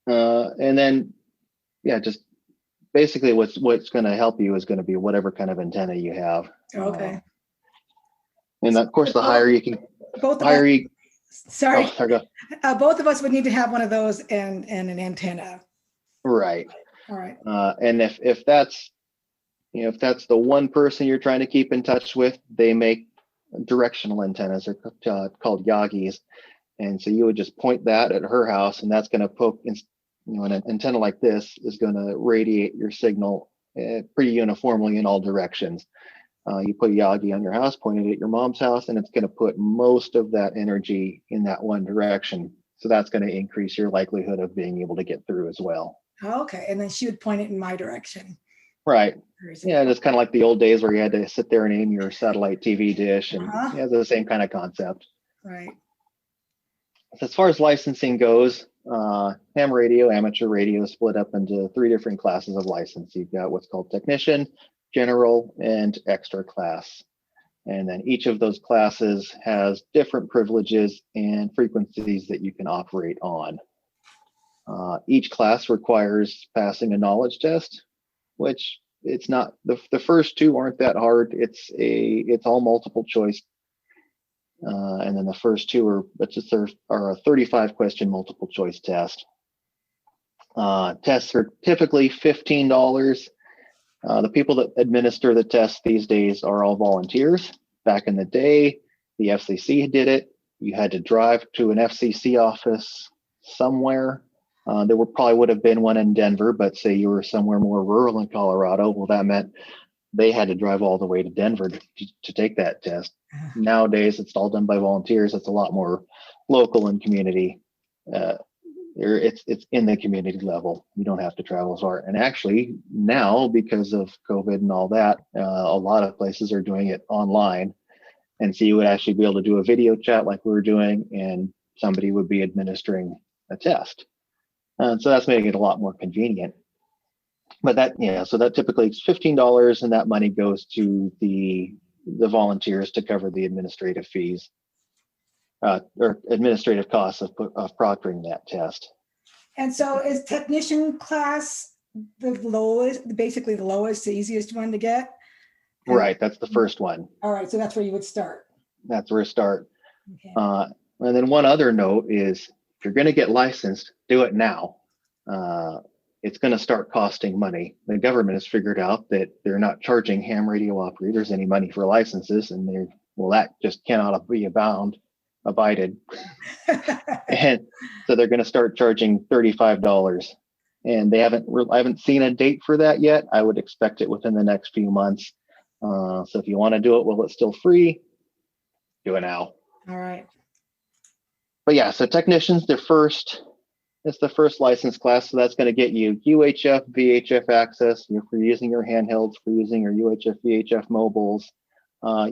Speaker 3: And then, just basically what's going to help you is going to be whatever kind of antenna you have.
Speaker 2: Okay.
Speaker 3: And of course, the higher you can,
Speaker 2: both of us would need to have one of those and an antenna.
Speaker 3: Right.
Speaker 2: All right.
Speaker 3: And if that's the one person you're trying to keep in touch with, they make directional antennas. They're called Yagis. And so you would just point that at her house, and that's going to poke, an antenna like this is going to radiate your signal pretty uniformly in all directions. You put a Yagi on your house, point it at your mom's house, and it's going to put most of that energy in that one direction. So that's going to increase your likelihood of being able to get through as well.
Speaker 2: Okay. And then she would point it in my direction.
Speaker 3: Right. Yeah, it's kind of like the old days where you had to sit there and aim your satellite TV dish, and the same kind of concept.
Speaker 2: Right.
Speaker 3: As far as licensing goes, ham radio, amateur radio split up into 3 different classes of license. You've got what's called technician, general, and extra class. And then each of those classes has different privileges and frequencies that you can operate on. Each class requires passing a knowledge test, which it's not, the first 2 aren't that hard. It's all multiple choice. And then the first 2 are a 35 question multiple choice test. Tests are typically $15. The people that administer the test these days are all volunteers. Back in the day, the FCC did it. You had to drive to an FCC office somewhere. There probably would have been one in Denver, but say you were somewhere more rural in Colorado, well, that meant they had to drive all the way to Denver to take that test. Nowadays, it's all done by volunteers. It's a lot more local and community. It's in the community level. You don't have to travel as far. And actually, now because of COVID and all that, a lot of places are doing it online. And so you would actually be able to do a video chat like we were doing, and somebody would be administering a test. So that's making it a lot more convenient. But so that typically is $15, and that money goes to the volunteers to cover the administrative fees or administrative costs of proctoring that test.
Speaker 2: And so is technician class basically the lowest, the easiest one to get?
Speaker 3: Right, that's the first one.
Speaker 2: All right, so that's where you would start.
Speaker 3: That's where you start.
Speaker 2: Okay.
Speaker 3: And then one other note is, if you're going to get licensed, do it now. It's going to start costing money. The government has figured out that they're not charging ham radio operators any money for licenses, and that just cannot be abided. And so they're going to start charging $35, and I haven't seen a date for that yet. I would expect it within the next few months. So if you want to do it while it's still free, do it now.
Speaker 2: All right.
Speaker 3: But yeah, so technicians, it's the first license class, so that's going to get you UHF, VHF access for using your handhelds, for using your UHF, VHF mobiles.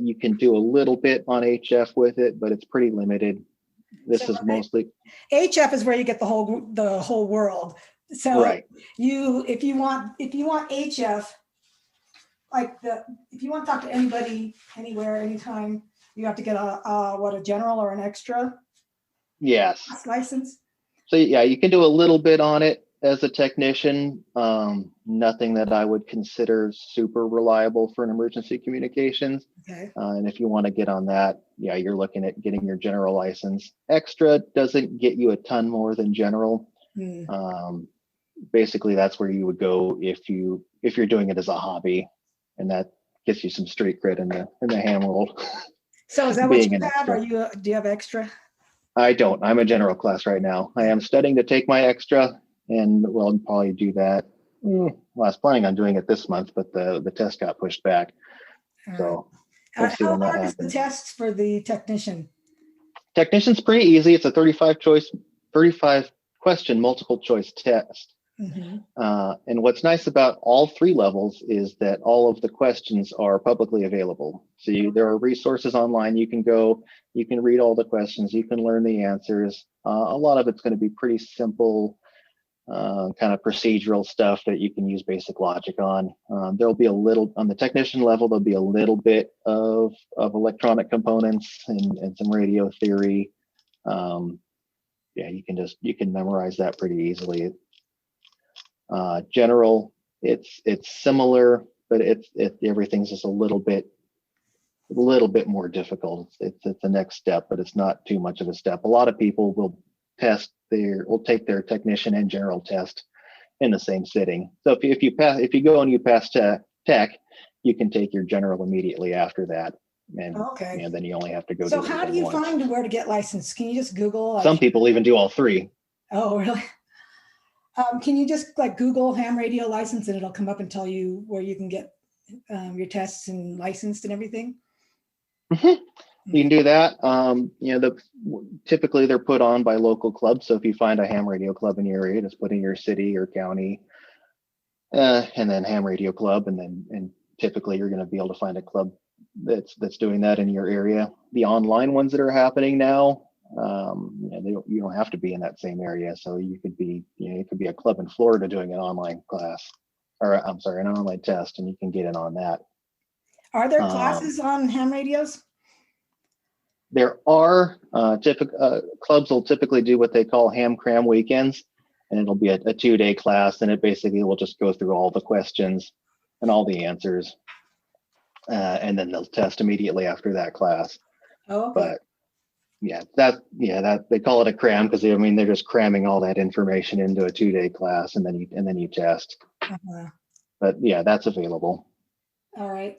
Speaker 3: You can do a little bit on HF with it, but it's pretty limited. This is mostly
Speaker 2: HF is where you get the whole world. So
Speaker 3: right.
Speaker 2: If you want HF, if you want to talk to anybody, anywhere, anytime, you have to get a general or an extra.
Speaker 3: Yes.
Speaker 2: License.
Speaker 3: So yeah, you can do a little bit on it as a technician. Nothing that I would consider super reliable for an emergency communications.
Speaker 2: Okay.
Speaker 3: And if you want to get on that, you're looking at getting your general license. Extra doesn't get you a ton more than general. Basically, that's where you would go if you're doing it as a hobby, and that gets you some street cred in the ham world.
Speaker 2: So is that what you have? Do you have extra?
Speaker 3: I don't. I'm a general class right now. I am studying to take my extra, and we'll probably do that. Well, I was planning on doing it this month, but the test got pushed back. So we'll see
Speaker 2: How
Speaker 3: when that
Speaker 2: hard is the
Speaker 3: happens.
Speaker 2: test for the technician?
Speaker 3: Technician's pretty easy. It's a 35 question multiple choice test.
Speaker 2: Mhm.
Speaker 3: And what's nice about all three levels is that all of the questions are publicly available. So there are resources online. You can go, you can read all the questions, you can learn the answers. A lot of it's going to be pretty simple, kind of procedural stuff that you can use basic logic on. There'll be a little, on the technician level, there'll be a little bit of electronic components and some radio theory. Yeah, you can memorize that pretty easily. General, it's similar, but everything's just a little bit more difficult. It's the next step, but it's not too much of a step. A lot of people will take their technician and general test in the same sitting. So if you go and you pass tech, you can take your general immediately after that, and
Speaker 2: Okay.
Speaker 3: then you only have to go.
Speaker 2: So
Speaker 3: do
Speaker 2: how
Speaker 3: it
Speaker 2: do you
Speaker 3: once.
Speaker 2: find where to get licensed? Can you just Google? Like,
Speaker 3: Some people even do all three.
Speaker 2: oh, really? Can you just like Google ham radio license and it'll come up and tell you where you can get your tests and licensed and everything?
Speaker 3: Mm-hmm. You can do that. Typically they're put on by local clubs. So if you find a ham radio club in your area, just put in your city or county, and then ham radio club, and typically you're going to be able to find a club that's doing that in your area. The online ones that are happening now, you don't have to be in that same area. So you could be, it could be a club in Florida doing an online class, or I'm sorry, an online test, and you can get in on that.
Speaker 2: Are there classes on ham radios?
Speaker 3: There are clubs will typically do what they call ham cram weekends, and it'll be a 2-day class, and it basically will just go through all the questions and all the answers, and then they'll test immediately after that class.
Speaker 2: Oh, okay.
Speaker 3: But that they call it a cram because they're just cramming all that information into a 2-day class, and then you test.
Speaker 2: Uh-huh.
Speaker 3: But yeah, that's available.
Speaker 2: All right.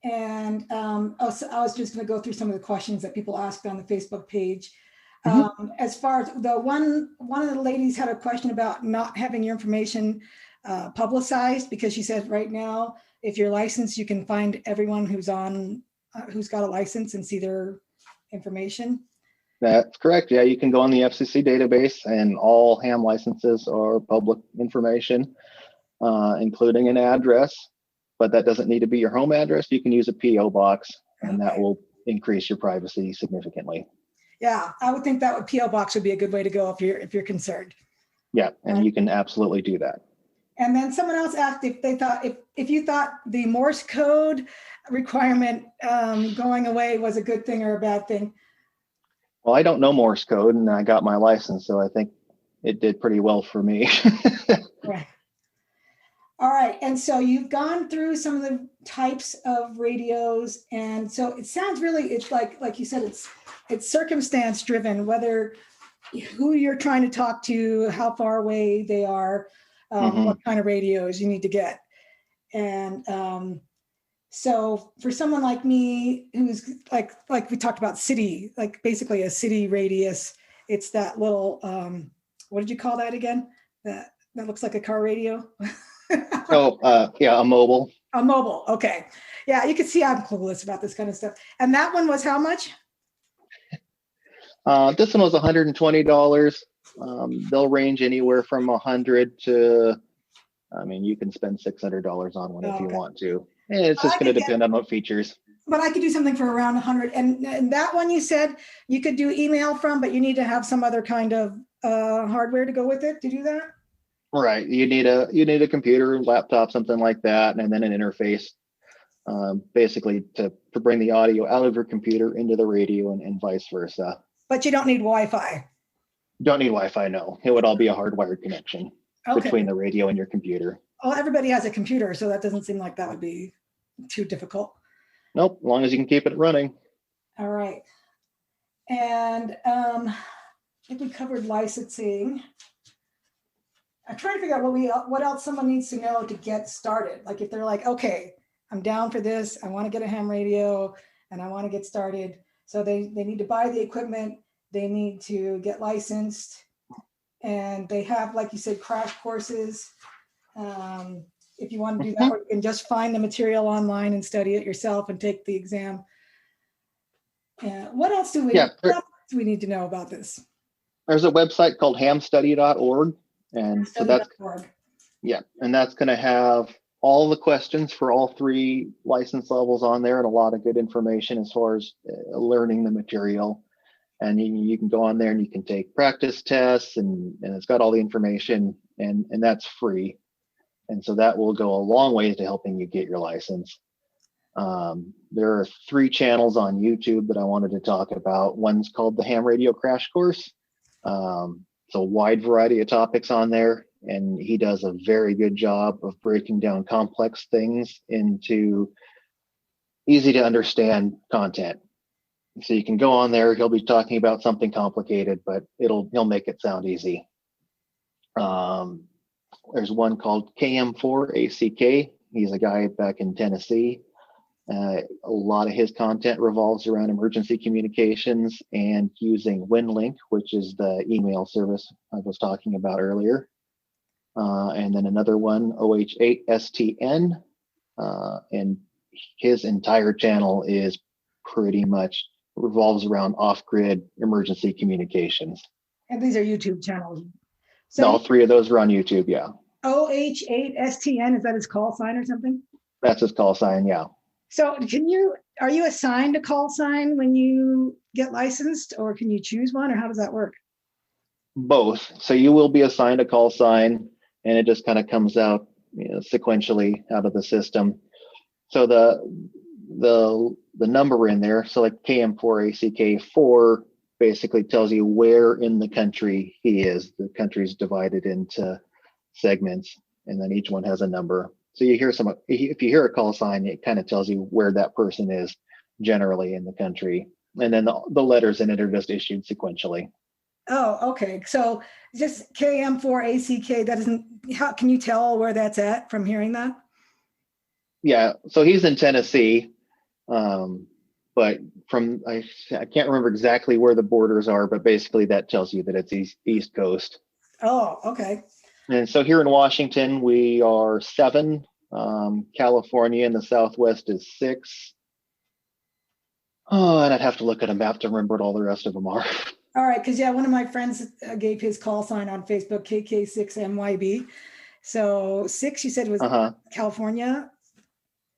Speaker 2: And so I was just going to go through some of the questions that people asked on the Facebook page. As far as one of the ladies had a question about not having your information publicized, because she said right now, if you're licensed, you can find everyone who's got a license and see their information.
Speaker 3: That's correct. Yeah, you can go on the FCC database, and all ham licenses are public information, including an address. But that doesn't need to be your home address. You can use a PO box, and that will increase your privacy significantly.
Speaker 2: Yeah, I would think that PO box would be a good way to go if you're concerned.
Speaker 3: Yeah, and you can absolutely do that.
Speaker 2: And then someone else asked if you thought the Morse code requirement going away was a good thing or a bad thing.
Speaker 3: Well, I don't know Morse code, and I got my license, so I think it did pretty well for me.
Speaker 2: Right. All right, and so you've gone through some of the types of radios, and so it sounds really, it's like you said, it's circumstance driven, whether who you're trying to talk to, how far away they are, what kind of radios you need to get. And so for someone like me, who's like we talked about city, like basically a city radius, it's that little, what did you call that again? That looks like a car radio.
Speaker 3: Yeah, a mobile.
Speaker 2: A mobile, okay. Yeah, you can see I'm clueless about this kind of stuff. And that one was how much?
Speaker 3: This one was $120. They'll range anywhere from $100 to, you can spend $600 on one if you want to. And it's just going to depend on what features.
Speaker 2: But I could do something for around 100. And that one you said you could do email from, but you need to have some other kind of hardware to go with it to do that?
Speaker 3: Right. You need a computer, laptop, something like that, and then an interface, basically to bring the audio out of your computer into the radio and vice versa.
Speaker 2: But you don't need Wi-Fi.
Speaker 3: Don't need Wi-Fi, no. It would all be a hardwired connection between the radio and your computer.
Speaker 2: Well, everybody has a computer, so that doesn't seem like that would be too difficult.
Speaker 3: Nope, as long as you can keep it running.
Speaker 2: All right. And I think we covered licensing. I'm trying to figure out what else someone needs to know to get started. Like if they're like, okay, I'm down for this. I want to get a ham radio and I want to get started. So they need to buy the equipment. they need to get licensed. And they have, like you said, crash courses. If you want to do that, or you can just find the material online and study it yourself and take the exam. What else do we need to know about this?
Speaker 3: There's a website called hamstudy.org. And so that's, and that's going to have all the questions for all 3 license levels on there, and a lot of good information as far as learning the material. And you can go on there and you can take practice tests, and it's got all the information, and that's free. And so that will go a long way to helping you get your license. There are 3 channels on YouTube that I wanted to talk about. One's called the Ham Radio Crash Course. It's a wide variety of topics on there, and he does a very good job of breaking down complex things into easy to understand content. So you can go on there, he'll be talking about something complicated, but he'll make it sound easy. There's one called KM4ACK. He's a guy back in Tennessee. A lot of his content revolves around emergency communications and using WinLink, which is the email service I was talking about earlier. And then another one, OH8STN. And his entire channel is pretty much revolves around off-grid emergency communications.
Speaker 2: And these are YouTube channels.
Speaker 3: So all 3 of those are on YouTube, yeah.
Speaker 2: OH8STN, is that his call sign or something?
Speaker 3: That's his call sign, yeah.
Speaker 2: So are you assigned a call sign when you get licensed, or can you choose one, or how does that work?
Speaker 3: Both. So you will be assigned a call sign, and it just kind of comes out, sequentially out of the system. So the number in there, so like KM4ACK4 basically tells you where in the country he is. The country's divided into segments, and then each one has a number. So if you hear a call sign, it kind of tells you where that person is generally in the country. And then the letters in it are just issued sequentially.
Speaker 2: Oh, okay. So just KM4ACK, how can you tell where that's at from hearing that?
Speaker 3: Yeah, so he's in Tennessee, but I can't remember exactly where the borders are, but basically that tells you that it's East Coast.
Speaker 2: Oh, okay.
Speaker 3: And so here in Washington, we are 7. California in the Southwest is 6. Oh, and I'd have to look at a map to remember what all the rest of them are.
Speaker 2: All right, because one of my friends gave his call sign on Facebook, KK6MYB. So 6, you said was California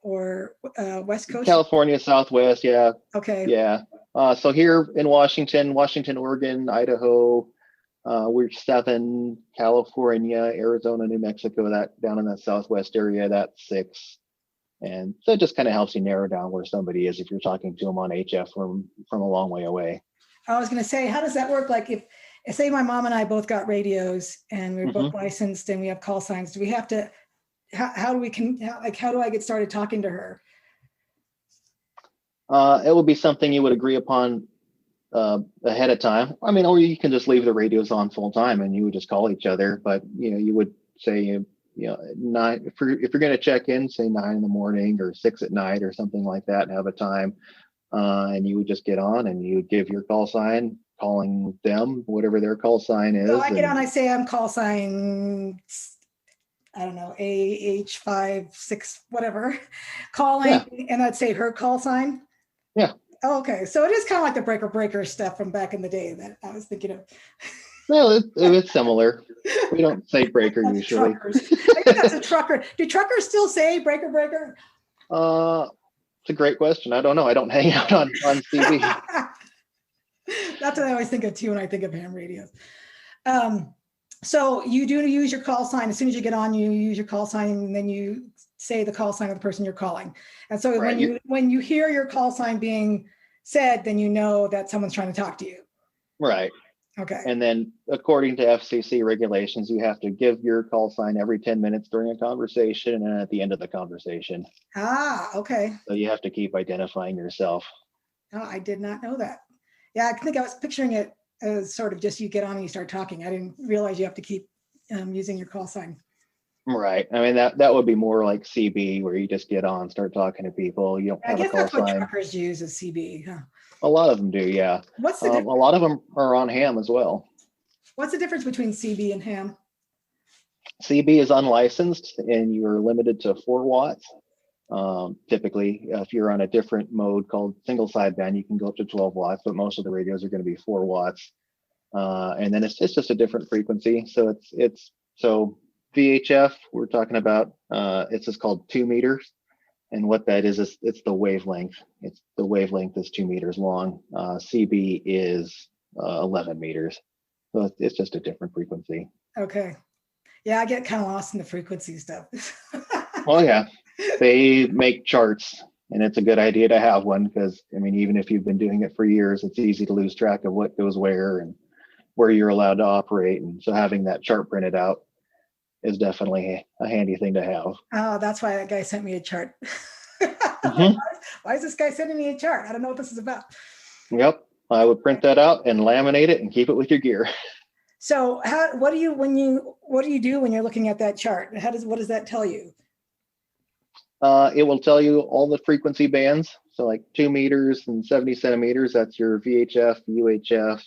Speaker 2: or West Coast?
Speaker 3: California, Southwest, yeah.
Speaker 2: Okay.
Speaker 3: Yeah. So here in Washington, Oregon, Idaho, we're 7, California, Arizona, New Mexico, that down in that Southwest area, that's 6. And so it just kind of helps you narrow down where somebody is if you're talking to them on HF from a long way away.
Speaker 2: I was going to say, how does that work? Like if say my mom and I both got radios and we're both licensed and we have call signs, do we have to, how do I get started talking to her?
Speaker 3: It would be something you would agree upon ahead of time. I mean, or you can just leave the radios on full time and you would just call each other. But you would say, 9 if you're going to check in, say 9 in the morning or 6 at night or something like that, and have a time. And you would just get on and you would give your call sign, calling them whatever their call sign is.
Speaker 2: So I get on, I say I'm call sign, I don't know, AH56, whatever, calling, and I'd say her call sign.
Speaker 3: Yeah.
Speaker 2: Oh, okay, so it is kind of like the breaker stuff from back in the day that I was thinking of.
Speaker 3: No, it's similar. We don't say breaker usually.
Speaker 2: Truckers. I think that's a trucker. Do truckers still say breaker?
Speaker 3: It's a great question. I don't know. I don't hang out on TV.
Speaker 2: That's what I always think of too when I think of ham radios. So you do use your call sign. As soon as you get on, you use your call sign, and then you say the call sign of the person you're calling. And so when you hear your call sign being said, then you know that someone's trying to talk to you.
Speaker 3: Right.
Speaker 2: Okay.
Speaker 3: And then according to FCC regulations, you have to give your call sign every 10 minutes during a conversation and at the end of the conversation.
Speaker 2: Ah, okay.
Speaker 3: So you have to keep identifying yourself.
Speaker 2: Oh, I did not know that. Yeah, I think I was picturing it as sort of just you get on and you start talking. I didn't realize you have to keep using your call sign.
Speaker 3: Right. I mean, that would be more like CB, where you just get on, start talking to people. You don't have a call sign.
Speaker 2: I guess that's what truckers use as CB. Huh?
Speaker 3: A lot of them do, yeah.
Speaker 2: What's the
Speaker 3: A
Speaker 2: difference?
Speaker 3: lot of them are on ham as well.
Speaker 2: What's the difference between CB and ham?
Speaker 3: CB is unlicensed and you're limited to 4 watts. Typically, if you're on a different mode called single sideband, you can go up to 12 watts, but most of the radios are going to be 4 watts. And then it's just a different frequency. So so VHF, we're talking about, it's just called 2 meters. And what that is it's the wavelength. The wavelength is 2 meters long. CB is 11 meters. So it's just a different frequency.
Speaker 2: Okay. Yeah, I get kind of lost in the frequency stuff.
Speaker 3: Oh yeah, they make charts, and it's a good idea to have one because I mean, even if you've been doing it for years, it's easy to lose track of what goes where and where you're allowed to operate. And so having that chart printed out is definitely a handy thing to have.
Speaker 2: Oh, that's why that guy sent me a chart.
Speaker 3: Mhm.
Speaker 2: Why is this guy sending me a chart? I don't know what this is about.
Speaker 3: Yep, I would print that out and laminate it and keep it with your gear.
Speaker 2: So what do you do when you're looking at that chart? What does that tell you?
Speaker 3: It will tell you all the frequency bands. So like 2 meters and 70 centimeters, that's your VHF, UHF.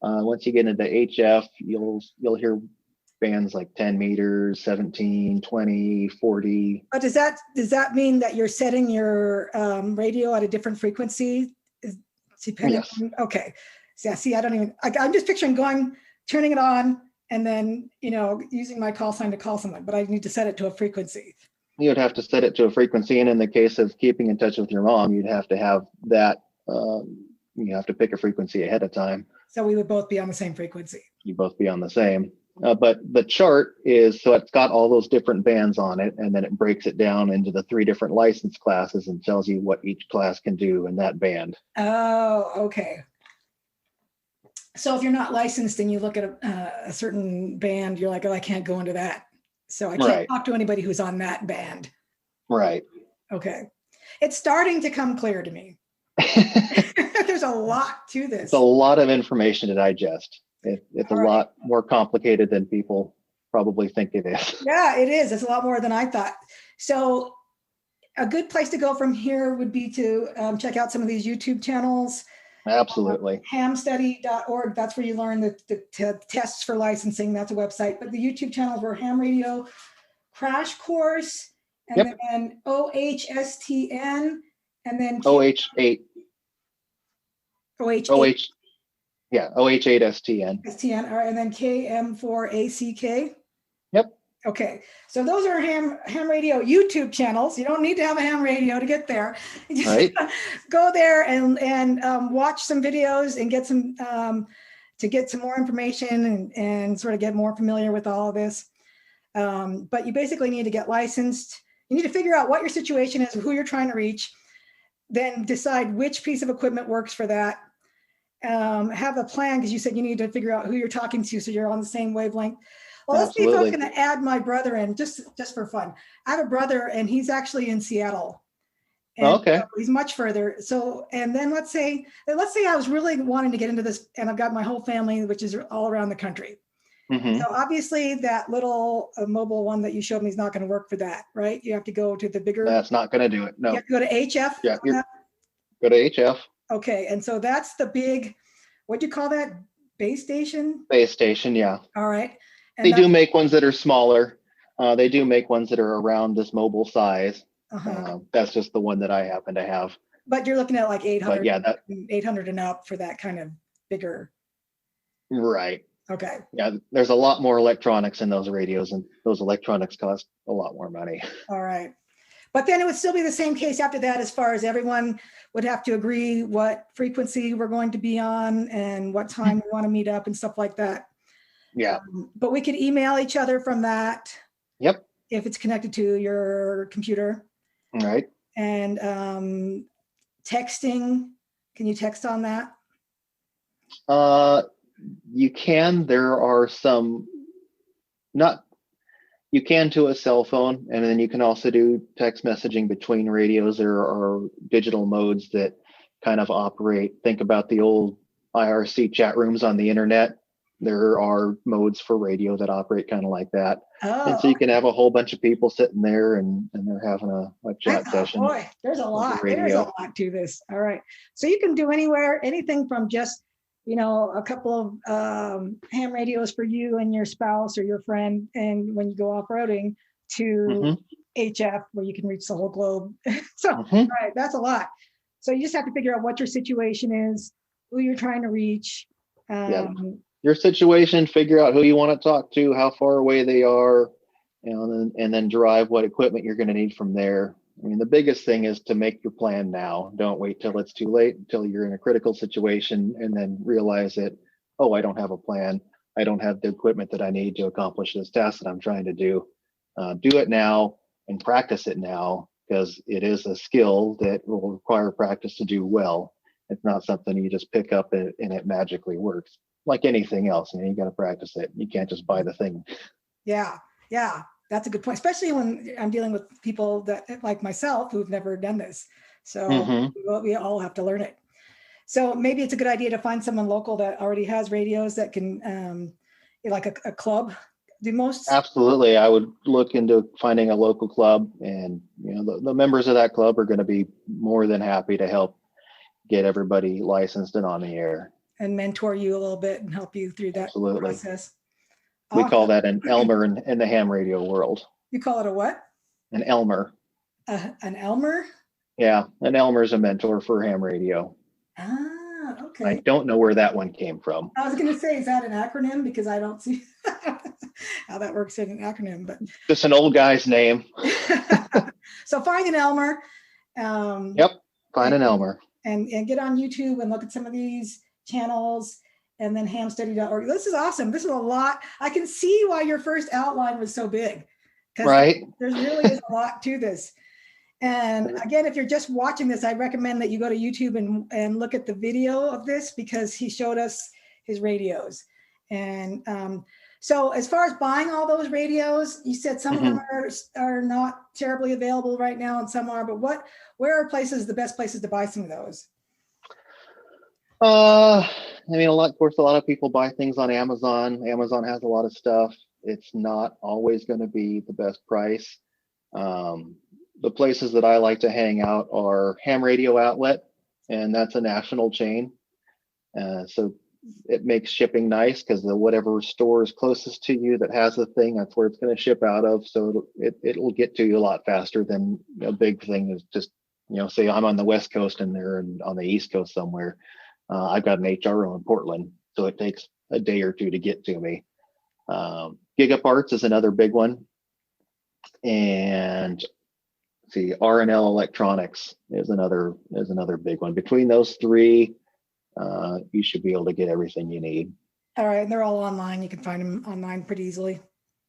Speaker 3: Once you get into HF, you'll hear bands like 10 meters, 17, 20, 40.
Speaker 2: But does that mean that you're setting your radio at a different frequency? Depending
Speaker 3: Yes.
Speaker 2: Okay. So, see, I'm just picturing turning it on and then, using my call sign to call someone, but I need to set it to a frequency.
Speaker 3: You would have to set it to a frequency. And in the case of keeping in touch with your mom, you'd have to have that, you have to pick a frequency ahead of time.
Speaker 2: So we would both be on the same frequency.
Speaker 3: You both be on the same. But the chart so it's got all those different bands on it, and then it breaks it down into the 3 different license classes and tells you what each class can do in that band.
Speaker 2: Oh, okay. So if you're not licensed and you look at a certain band, you're like, oh, I can't go into that. So I can't
Speaker 3: Right.
Speaker 2: talk to anybody who's on that band.
Speaker 3: Right.
Speaker 2: Okay. It's starting to come clear to me. There's a lot to this.
Speaker 3: It's a lot of information to digest. It's
Speaker 2: All
Speaker 3: a
Speaker 2: right.
Speaker 3: lot more complicated than people probably think it is.
Speaker 2: Yeah, it is. It's a lot more than I thought. So a good place to go from here would be to check out some of these YouTube channels.
Speaker 3: Absolutely.
Speaker 2: Hamstudy.org. That's where you learn the tests for licensing. That's a website. But the YouTube channels were Ham Radio Crash Course, and then OHSTN, and then
Speaker 3: OH8.
Speaker 2: OH8
Speaker 3: OH8STN.
Speaker 2: STN, and then KM4ACK.
Speaker 3: Yep.
Speaker 2: Okay, so those are ham radio YouTube channels. You don't need to have a ham radio to get there. You just
Speaker 3: Right.
Speaker 2: go there and watch some videos and get some more information and sort of get more familiar with all of this. But you basically need to get licensed. You need to figure out what your situation is, who you're trying to reach, then decide which piece of equipment works for that. Have a plan, because you said you need to figure out who you're talking to so you're on the same wavelength. Well, let's see if I was
Speaker 3: Absolutely.
Speaker 2: going to add my brother in just for fun. I have a brother and he's actually in Seattle. And
Speaker 3: Okay.
Speaker 2: he's much further. So, and then let's say I was really wanting to get into this, and I've got my whole family, which is all around the country.
Speaker 3: Mhm.
Speaker 2: So obviously that little mobile one that you showed me is not going to work for that, right? You have to go to the bigger,
Speaker 3: That's not going to do it.
Speaker 2: you
Speaker 3: No.
Speaker 2: have to go to HF.
Speaker 3: Yeah.
Speaker 2: on that?
Speaker 3: Go to HF.
Speaker 2: Okay. And so that's the big, what do you call that? Base station?
Speaker 3: Base station. Yeah.
Speaker 2: All right. And
Speaker 3: They do
Speaker 2: that's-
Speaker 3: make ones that are smaller. They do make ones that are around this mobile size.
Speaker 2: uh-huh.
Speaker 3: That's just the one that I happen to have.
Speaker 2: But you're looking at like 800,
Speaker 3: But yeah,
Speaker 2: 800 and up for that kind of bigger.
Speaker 3: right.
Speaker 2: Okay.
Speaker 3: Yeah, there's a lot more electronics in those radios, and those electronics cost a lot more money.
Speaker 2: All right. But then it would still be the same case after that, as far as everyone would have to agree what frequency we're going to be on and what time we want to meet up and stuff like that.
Speaker 3: Yeah.
Speaker 2: But we could email each other from that.
Speaker 3: Yep.
Speaker 2: If it's connected to your computer.
Speaker 3: All right.
Speaker 2: And texting, can you text on that?
Speaker 3: You can. There are some not. You can to a cell phone, and then you can also do text messaging between radios. There are digital modes that kind of operate. Think about the old IRC chat rooms on the internet. there are modes for radio that operate kind of like that. And so
Speaker 2: Oh,
Speaker 3: you can have a whole bunch of people sitting there and they're having a chat
Speaker 2: oh
Speaker 3: session
Speaker 2: boy, there's a
Speaker 3: over
Speaker 2: lot. There's a
Speaker 3: radio.
Speaker 2: lot to this. All right. So you can do anywhere, anything from just, a couple of ham radios for you and your spouse or your friend, and when you go off-roading, to HF where you can reach the whole globe. So, all right, that's a lot. So you just have to figure out what your situation is, who you're trying to reach.
Speaker 3: Your situation, figure out who you want to talk to, how far away they are, and then derive what equipment you're going to need from there. I mean, the biggest thing is to make your plan now. Don't wait till it's too late, until you're in a critical situation, and then realize that, oh, I don't have a plan. I don't have the equipment that I need to accomplish this task that I'm trying to do. Do it now and practice it now, because it is a skill that will require practice to do well. It's not something you just pick up and it magically works. Like anything else, you got to practice it. You can't just buy the thing.
Speaker 2: Yeah, that's a good point, especially when I'm dealing with people that, like myself, who've never done this. So we all have to learn it. So maybe it's a good idea to find someone local that already has radios that can, like a club. Do most?
Speaker 3: Absolutely, I would look into finding a local club, and the members of that club are going to be more than happy to help get everybody licensed and on the air.
Speaker 2: And mentor you a little bit and help you through that
Speaker 3: Absolutely.
Speaker 2: process.
Speaker 3: We call that an Elmer in the ham radio world.
Speaker 2: You call it a what?
Speaker 3: An Elmer.
Speaker 2: An Elmer?
Speaker 3: Yeah, an Elmer is a mentor for ham radio.
Speaker 2: Ah, okay.
Speaker 3: I don't know where that one came from.
Speaker 2: I was going to say, is that an acronym? Because I don't see how that works in an acronym. But
Speaker 3: just an old guy's name.
Speaker 2: So find an Elmer.
Speaker 3: Find an Elmer.
Speaker 2: And get on YouTube and look at some of these channels, and then hamstudy.org. This is awesome. This is a lot. I can see why your first outline was so big.
Speaker 3: Right.
Speaker 2: There really is a lot to this. And again, if you're just watching this, I recommend that you go to YouTube and look at the video of this, because he showed us his radios. And so as far as buying all those radios, you said some of them are not terribly available right now and some are, but where are the best places to buy some of those?
Speaker 3: Of course, a lot of people buy things on Amazon. Amazon has a lot of stuff. It's not always going to be the best price. The places that I like to hang out are Ham Radio Outlet, and that's a national chain. So it makes shipping nice, because whatever store is closest to you that has the thing, that's where it's going to ship out of. So it'll get to you a lot faster than a big thing is just, say I'm on the West Coast and they're on the East Coast somewhere. I've got an HRO in Portland, so it takes a day or two to get to me. Gigaparts is another big one. And R&L Electronics is another big one. Between those three, you should be able to get everything you need.
Speaker 2: All right, and they're all online. You can find them online pretty easily.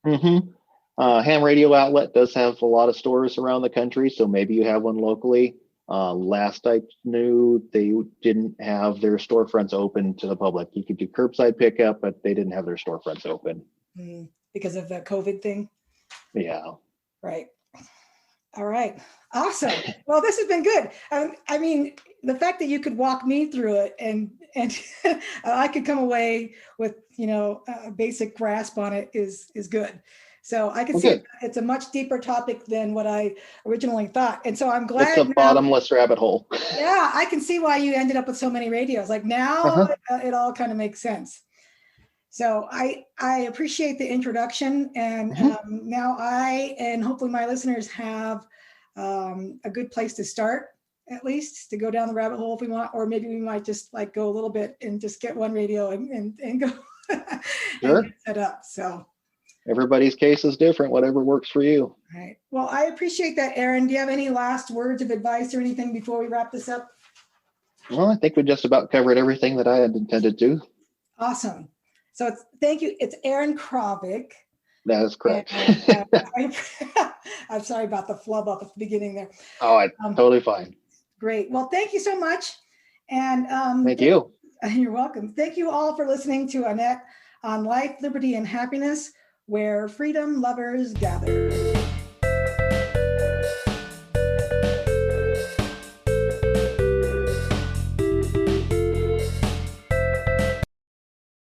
Speaker 3: Ham Radio Outlet does have a lot of stores around the country, so maybe you have one locally. Last I knew, they didn't have their storefronts open to the public. You could do curbside pickup, but they didn't have their storefronts open.
Speaker 2: Because of the COVID thing?
Speaker 3: Yeah.
Speaker 2: Right. All right. Awesome. Well, this has been good. The fact that you could walk me through it and I could come away with, a basic grasp on it is good. So I can see it's a much deeper topic than what I originally thought. And so I'm glad.
Speaker 3: It's a bottomless rabbit hole.
Speaker 2: Yeah, I can see why you ended up with so many radios. Like now it all kind of makes sense. So I appreciate the introduction, and now I and hopefully my listeners have a good place to start, at least to go down the rabbit hole if we want, or maybe we might just like go a little bit and just get one radio and go and get set up. So
Speaker 3: everybody's case is different, whatever works for you.
Speaker 2: All right. Well, I appreciate that, Aaron. Do you have any last words of advice or anything before we wrap this up?
Speaker 3: Well, I think we just about covered everything that I had intended to.
Speaker 2: Awesome. So thank you. It's Aaron Kravic.
Speaker 3: That is correct.
Speaker 2: I'm sorry about the flub up at the beginning there.
Speaker 3: Oh, totally fine.
Speaker 2: Great. Well, thank you so much. And
Speaker 3: thank you.
Speaker 2: You're welcome. Thank you all for listening to Annette on Life, Liberty, and Happiness, where freedom lovers gather.